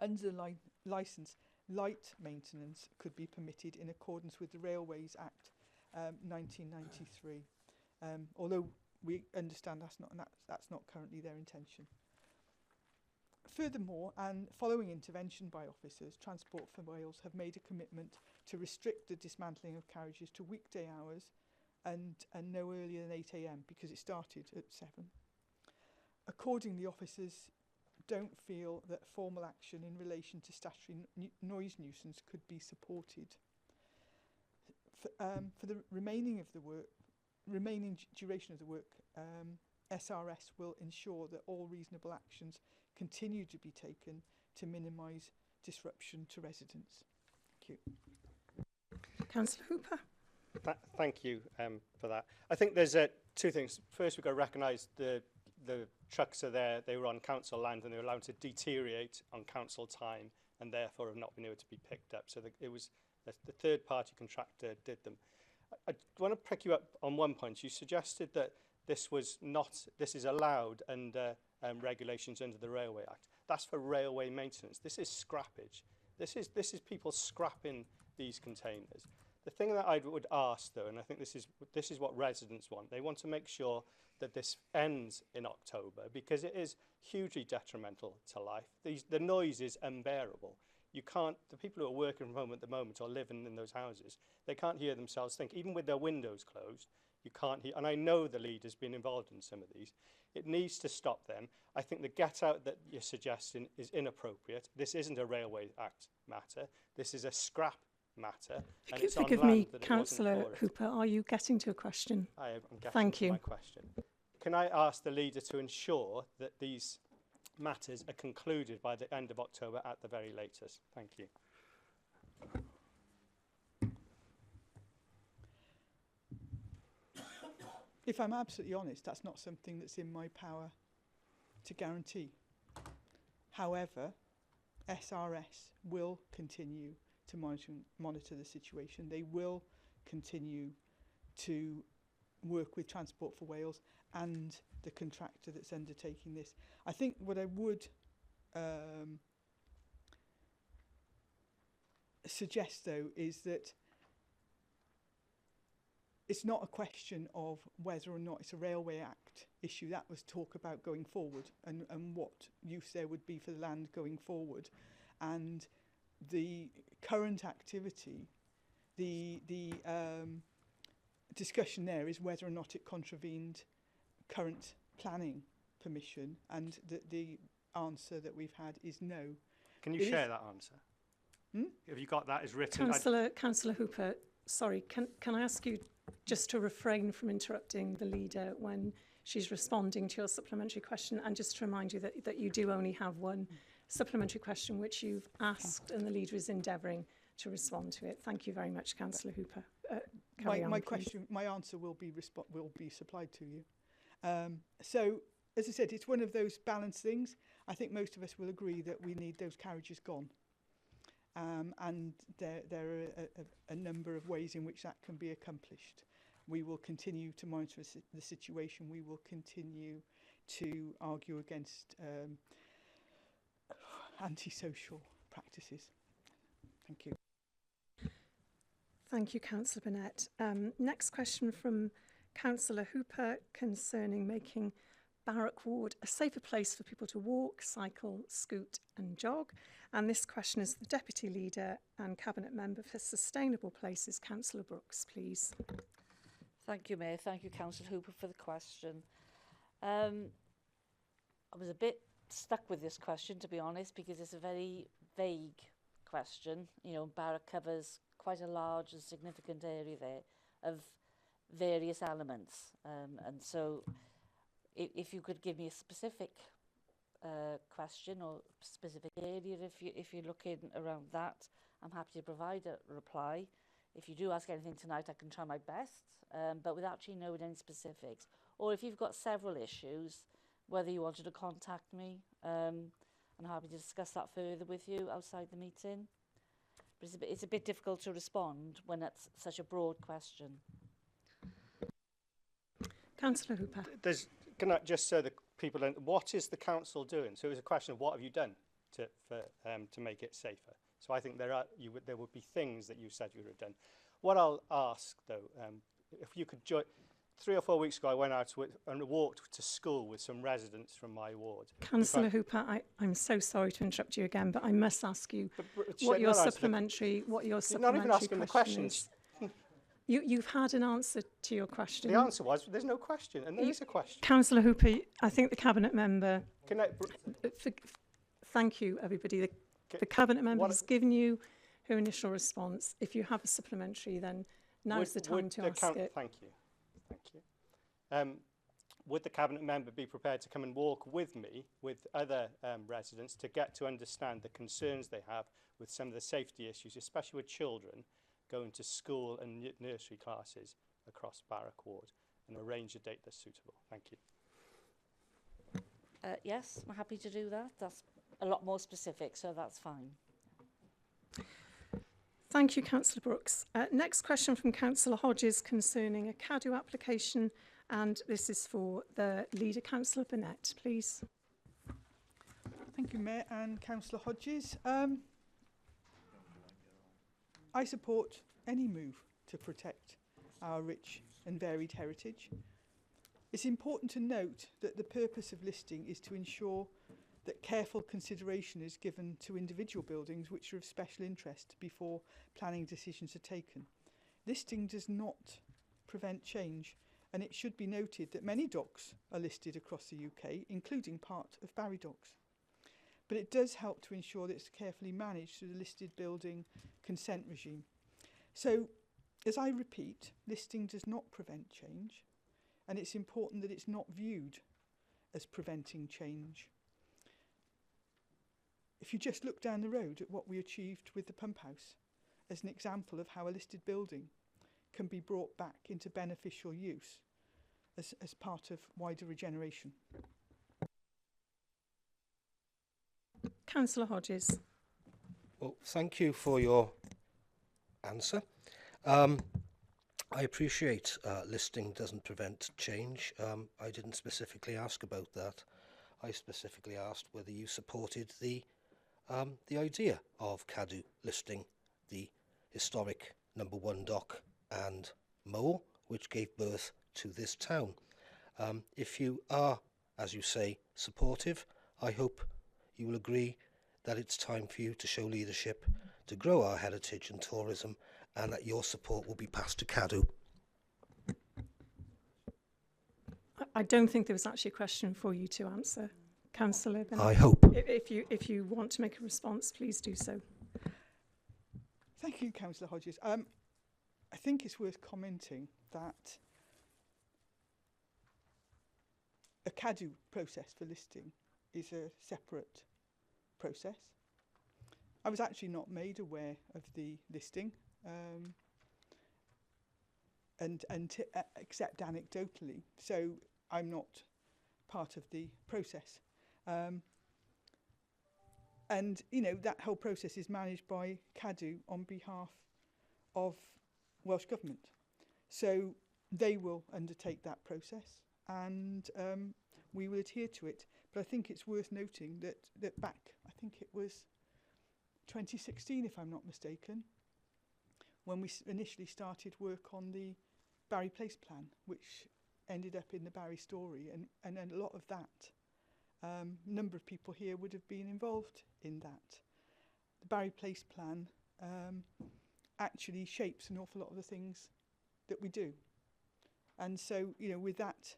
under the licence, light maintenance could be permitted in accordance with the Railways Act 1993, although we understand that's not currently their intention. Furthermore, and following intervention by officers, Transport for Wales have made a commitment to restrict the dismantling of carriages to weekday hours and no earlier than 8 AM because it started at 7. Accordingly, officers don't feel that formal action in relation to statutory noise nuisance could be supported. For the remaining duration of the work, SRS will ensure that all reasonable actions continue to be taken to minimise disruption to residents. Thank you. Councillor Hooper. Thank you for that. I think there's two things. First, we've got to recognise the trucks are there, they were on council land and they were allowed to deteriorate on council time and therefore have not been able to be picked up. So it was the third party contractor did them. I want to pick you up on one point. You suggested that this is allowed under regulations under the Railway Act. That's for railway maintenance. This is scrappage. This is people scrapping these containers. The thing that I would ask, though, and I think this is what residents want, they want to make sure that this ends in October because it is hugely detrimental to life. The noise is unbearable. You can't, the people who are working from home at the moment or living in those houses, they can't hear themselves think. Even with their windows closed, you can't hear. And I know the leader's been involved in some of these. It needs to stop them. I think the get out that you're suggesting is inappropriate. This isn't a Railway Act matter. This is a scrap matter. And it's Forgive me, Councillor Hooper, are you getting to a question? I am getting Thank to you. my question. Can I ask the leader to ensure that these matters are concluded by the end of October at the very latest? Thank you. If I'm absolutely honest, that's not something that's in my power to guarantee. However, SRS will continue to monitor the situation. They will continue to work with Transport for Wales and the contractor that's undertaking this. I think what I would suggest, though, is that it's not a question of whether or not it's a Railway Act issue. That was talk about going forward and what use there would be for the land going forward. And the current activity, the discussion there is whether or not it contravened current planning permission, and the answer that we've had is no. Can you share that answer? Have you got that as written? Councillor Hooper, sorry, can I ask you just to refrain from interrupting the leader when she's responding to your supplementary question, and just to remind you that you do only have one supplementary question which you've asked, and the leader is endeavouring to respond to it. Thank you very much, Councillor Hooper. My answer will be supplied to you. So, as I said, it's one of those balanced things. I think most of us will agree that we need those carriages gone. And there are a number of ways in which that can be accomplished. We will continue to monitor the situation. We will continue to argue against antisocial practices. Thank you. Thank you, Councillor Burnett. Next question from Councillor Hooper concerning making Barrack Ward a safer place for people to walk, cycle, scoot and jog? And this question is the Deputy Leader and Cabinet Member for Sustainable Places, Councillor Brooks, please. Thank you, Mayor. Thank you, Councillor Hooper, for the question. I was a bit stuck with this question, to be honest, because it's a very vague question. You know, Barrack covers quite a large and significant area there of various elements. And so if you could give me a specific question or specific area, if you're looking around that, I'm happy to provide a reply. If you do ask anything tonight, I can try my best, but without actually knowing any specifics. Or if you've got several issues, whether you wanted to contact me, I'm happy to discuss that further with you outside the meeting. But it's a bit difficult to respond when it's such a broad question. Councillor Hooper. Can I just so the people know, what is the council doing? So it was a question of what have you done to make it safer? So I think there would be things that you said you would have done. What I'll ask though, if you could join. 3 or 4 weeks ago, I went out and walked to school with some residents from my ward. Councillor Hooper, I'm so sorry to interrupt you again, but I must ask you what your supplementary You're not even asking the questions. You've had an answer to your question. The answer was there's no question, and there is a question. Councillor Hooper, I think the Cabinet Member... Thank you, everybody. The Cabinet Member has given you her initial response. If you have a supplementary, then now's the time to ask it. Thank you. Thank you. Would the Cabinet Member be prepared to come and walk with me, with other residents, to get to understand the concerns they have with some of the safety issues, especially with children going to school and nursery classes across Barrack Ward, and arrange a date that's suitable? Thank you. Yes, I'm happy to do that. That's a lot more specific, so that's fine. Thank you, Councillor Brooks. Next question from Councillor Hodges concerning a CADU application, and this is for the Leader, Councillor Burnett, please. Thank you, Mayor and Councillor Hodges. I support any move to protect our rich and varied heritage. It's important to note that the purpose of listing is to ensure that careful consideration is given to individual buildings which are of special interest before planning decisions are taken. Listing does not prevent change, and it should be noted that many docks are listed across the UK, including part of Barry Docks. But it does help to ensure that it's carefully managed through the listed building consent regime. So, as I repeat, listing does not prevent change, and it's important that it's not viewed as preventing change. If you just look down the road at what we achieved with the pump house as an example of how a listed building can be brought back into beneficial use as part of wider regeneration. Councillor Hodges. Well, thank you for your answer. I appreciate listing doesn't prevent change. I didn't specifically ask about that. I specifically asked whether you supported the idea of CADU listing the historic number 1 dock and mole, which gave birth to this town. If you are, as you say, supportive, I hope you will agree that it's time for you to show leadership to grow our heritage and tourism, and that your support will be passed to CADU. I don't think there was actually a question for you to answer, Councillor Bennett. I hope. If you want to make a response, please do so. Thank you, Councillor Hodges. I think it's worth commenting that a CADU process for listing is a separate process. I was actually not made aware of the listing, except anecdotally, so I'm not part of the process. And, you know, that whole process is managed by CADU on behalf of Welsh Government. So they will undertake that process, and we will adhere to it. But I think it's worth noting that back, I think it was 2016, if I'm not mistaken, when we initially started work on the Barry Place plan, which ended up in the Barry story, and a lot of that, number of people here would have been involved in that. The Barry Place plan actually shapes an awful lot of the things that we do. And so, you know, with that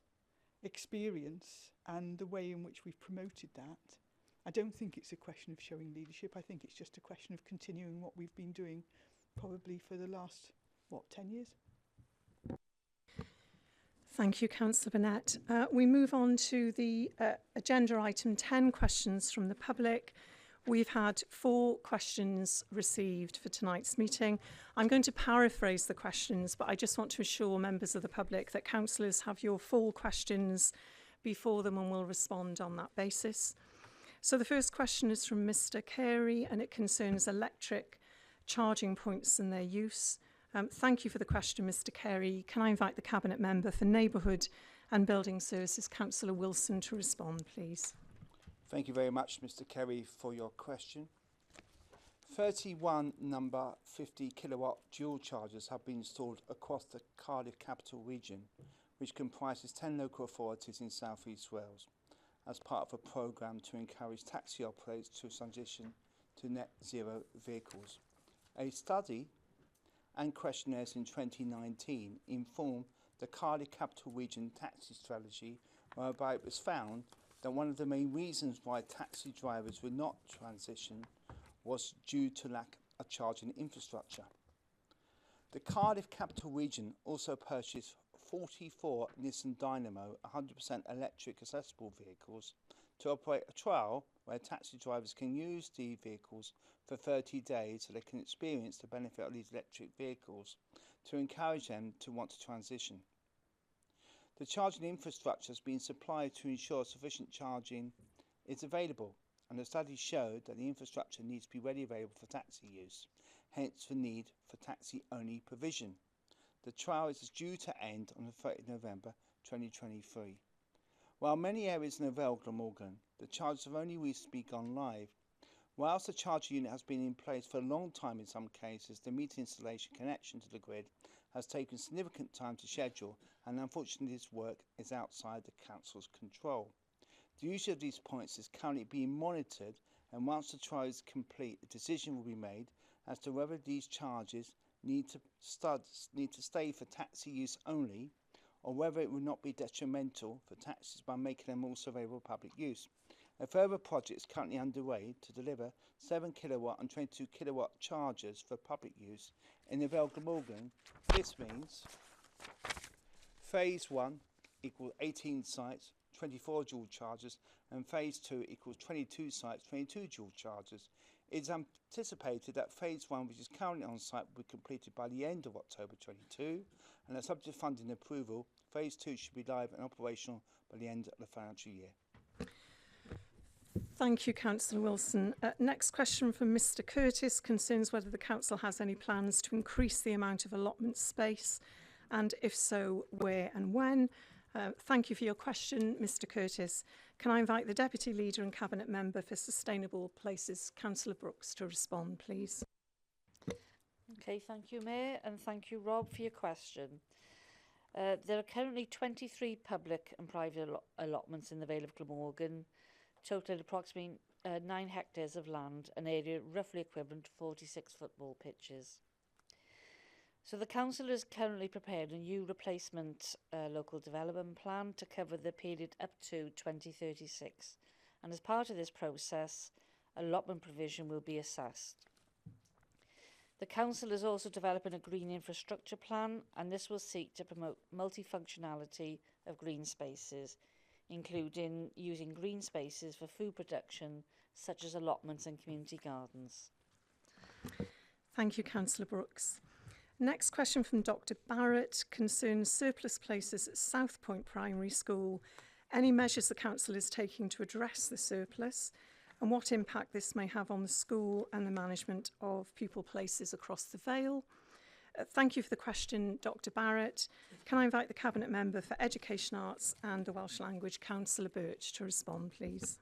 experience and the way in which we've promoted that, I don't think it's a question of showing leadership. I think it's just a question of continuing what we've been doing probably for the last, 10 years? Thank you, Councillor Burnett. We move on to the agenda item 10, questions from the public. We've had 4 questions received for tonight's meeting. I'm going to paraphrase the questions, but I just want to assure members of the public that councillors have your full questions before them and will respond on that basis. So the first question is from Mr. Carey, and it concerns electric charging points and their use. Thank you for the question, Mr. Carey. Can I invite the Cabinet Member for Neighbourhood and Building Services, Councillor Wilson, to respond, please? Thank you very much, Mr. Carey, for your question. 31 number 50 kilowatt dual chargers have been installed across the Cardiff capital region, which comprises 10 local authorities in South East Wales, as part of a programme to encourage taxi operators to transition to net zero vehicles. A study and questionnaires in 2019 informed the Cardiff Capital Region taxi strategy, whereby it was found that one of the main reasons why taxi drivers would not transition was due to lack of charging infrastructure. The Cardiff Capital Region also purchased 44 Nissan Dynamo 100% electric accessible vehicles to operate a trial where taxi drivers can use the vehicles for 30 days so they can experience the benefit of these electric vehicles to encourage them to want to transition. The charging infrastructure has been supplied to ensure sufficient charging is available, and the study showed that the infrastructure needs to be readily available for taxi use, hence the need for taxi-only provision. The trial is due to end on the 30th of November 2023. While many areas in the Vale, Glamorgan, the chargers have only recently gone live. Whilst the charger unit has been in place for a long time in some cases, the meter installation connection to the grid has taken significant time to schedule, and unfortunately this work is outside the Council's control. The use of these points is currently being monitored, and once the trial is complete, a decision will be made as to whether these charges need to stay for taxi use only, or whether it would not be detrimental for taxis by making them also available for public use. A further project is currently underway to deliver 7 kilowatt and 22 kilowatt chargers for public use in the Vale Glamorgan. This means Phase 1 equals 18 sites, 24 dual chargers, and Phase 2 equals 22 sites, 22 dual chargers. It is anticipated that Phase 1, which is currently on site, will be completed by the end of October 22, and that subject to funding approval, Phase 2 should be live and operational by the end of the financial year. Thank you, Councillor Wilson. Next question from Mr. Curtis concerns whether the Council has any plans to increase the amount of allotment space, and if so, where and when. Thank you for your question, Mr. Curtis. Can I invite the Deputy Leader and Cabinet Member for Sustainable Places, Councillor Brooks, to respond, please? Okay, thank you, Mayor, and thank you, Rob, for your question. There are currently 23 public and private allotments in the Vale of Glamorgan, totaling approximately 9 hectares of land, an area roughly equivalent to 46 football pitches. So the Council is currently prepared a new replacement local development plan to cover the period up to 2036, and as part of this process, allotment provision will be assessed. The Council is also developing a green infrastructure plan, and this will seek to promote multifunctionality of green spaces, including using green spaces for food production, such as allotments and community gardens. Thank you, Councillor Brooks. Next question from Dr. Barrett concerns surplus places at South Point Primary School. Any measures the Council is taking to address the surplus, and what impact this may have on the school and the management of pupil places across the Vale? Thank you for the question, Dr. Barrett. Can I invite the Cabinet Member for Education, Arts and the Welsh Language, Councillor Birch, to respond, please?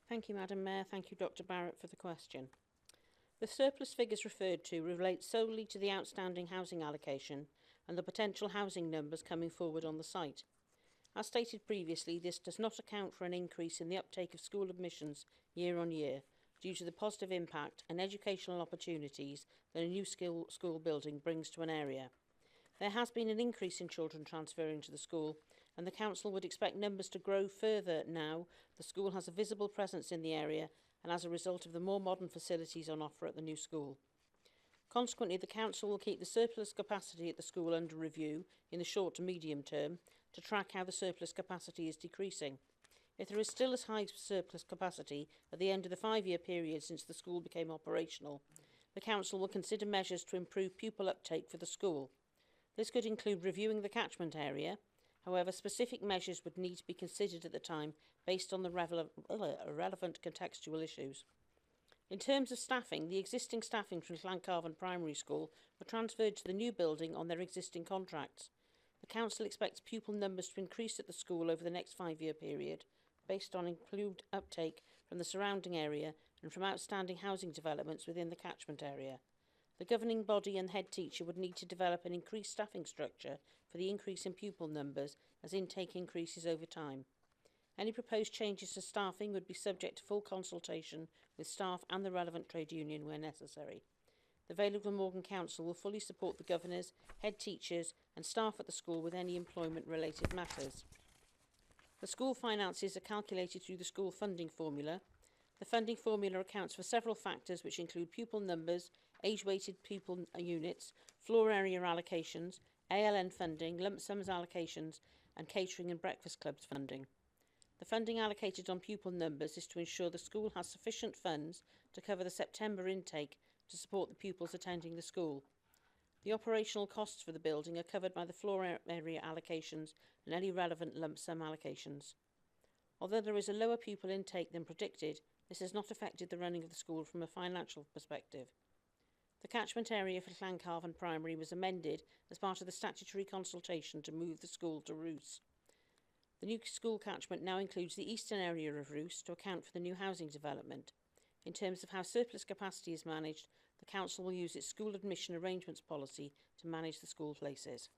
Thank you, Madam Mayor. Thank you, Dr. Barrett, for the question. The surplus figures referred to relate solely to the outstanding housing allocation and the potential housing numbers coming forward on the site. As stated previously, this does not account for an increase in the uptake of school admissions year on year due to the positive impact and educational opportunities that a new school building brings to an area. There has been an increase in children transferring to the school, and the council would expect numbers to grow further now the school has a visible presence in the area and as a result of the more modern facilities on offer at the new school. Consequently, the council will keep the surplus capacity at the school under review in the short to medium term to track how the surplus capacity is decreasing. If there is still as high surplus capacity at the end of the 5-year period since the school became operational, the council will consider measures to improve pupil uptake for the school. This could include reviewing the catchment area. However, specific measures would need to be considered at the time based on the relevant contextual issues. In terms of staffing, the existing staffing from Llawn Primary School were transferred to the new building on their existing contracts. The council expects pupil numbers to increase at the school over the next 5-year period, based on improved uptake from the surrounding area and from outstanding housing developments within the catchment area. The governing body and head teacher would need to develop an increased staffing structure for the increase in pupil numbers as intake increases over time. Any proposed changes to staffing would be subject to full consultation with staff and the relevant trade union where necessary. The Vale of Glamorgan Council will fully support the governors, head teachers and staff at the school with any employment-related matters. The school finances are calculated through the school funding formula. The funding formula accounts for several factors which include pupil numbers, age-weighted pupil units, floor area allocations, ALN funding, lump sums allocations and catering and breakfast clubs funding. The funding allocated on pupil numbers is to ensure the school has sufficient funds to cover the September intake to support the pupils attending the school. The operational costs for the building are covered by the floor area allocations and any relevant lump sum allocations. Although there is a lower pupil intake than predicted, this has not affected the running of the school from a financial perspective. The catchment area for Llawn Primary was amended as part of the statutory consultation to move the school to Roos. The new school catchment now includes the eastern area of Roos to account for the new housing development. In terms of how surplus capacity is managed, the council will use its school admission arrangements policy to manage the school places.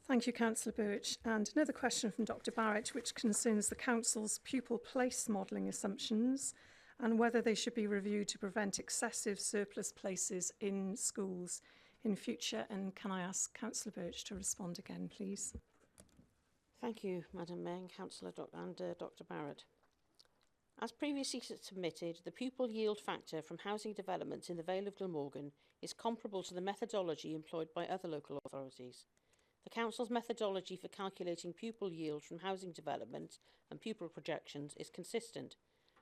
Thank you, Councillor Birch. And another question from Dr Barrett, which concerns the council's pupil place modelling assumptions and whether they should be reviewed to prevent excessive surplus places in schools in future. And can I ask Councillor Birch to respond again, please? Thank you, Madam Mayor and Councillor Dr Barrett. As previously submitted, the pupil yield factor from housing developments in the Vale of Glamorgan is comparable to the methodology employed by other local authorities. The Council's methodology for calculating pupil yield from housing developments and pupil projections is consistent,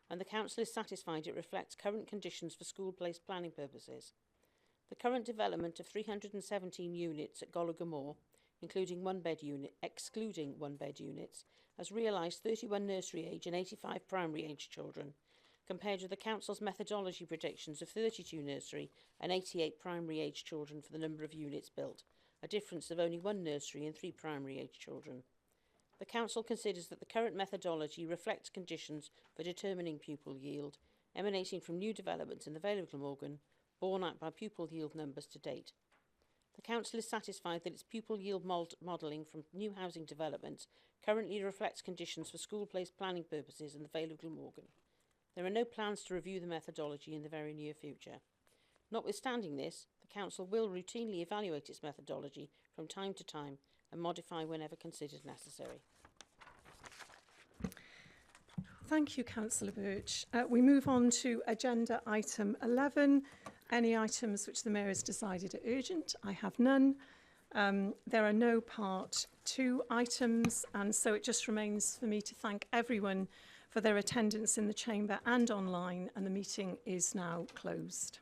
and the Council is satisfied it reflects current conditions for school place planning purposes. The current development of 317 units at Glamorgan, excluding one-bed units, has realised 31 nursery age and 85 primary age children, compared with the Council's methodology predictions of 32 nursery and 88 primary age children for the number of units built, a difference of only 1 nursery and 3 primary age children. The Council considers that the current methodology reflects conditions for determining pupil yield, emanating from new developments in the Vale of Glamorgan, borne out by pupil yield numbers to date. The Council is satisfied that its pupil yield modelling from new housing developments currently reflects conditions for school place planning purposes in the Vale of Glamorgan. There are no plans to review the methodology in the very near future. Notwithstanding this, the Council will routinely evaluate its methodology from time to time and modify whenever considered necessary. Thank you, Councillor Birch. We move on to agenda item 11. Any items which the Mayor has decided are urgent? I have none. There are no part 2 items, and so it just remains for me to thank everyone for their attendance in the chamber and online, and the meeting is now closed.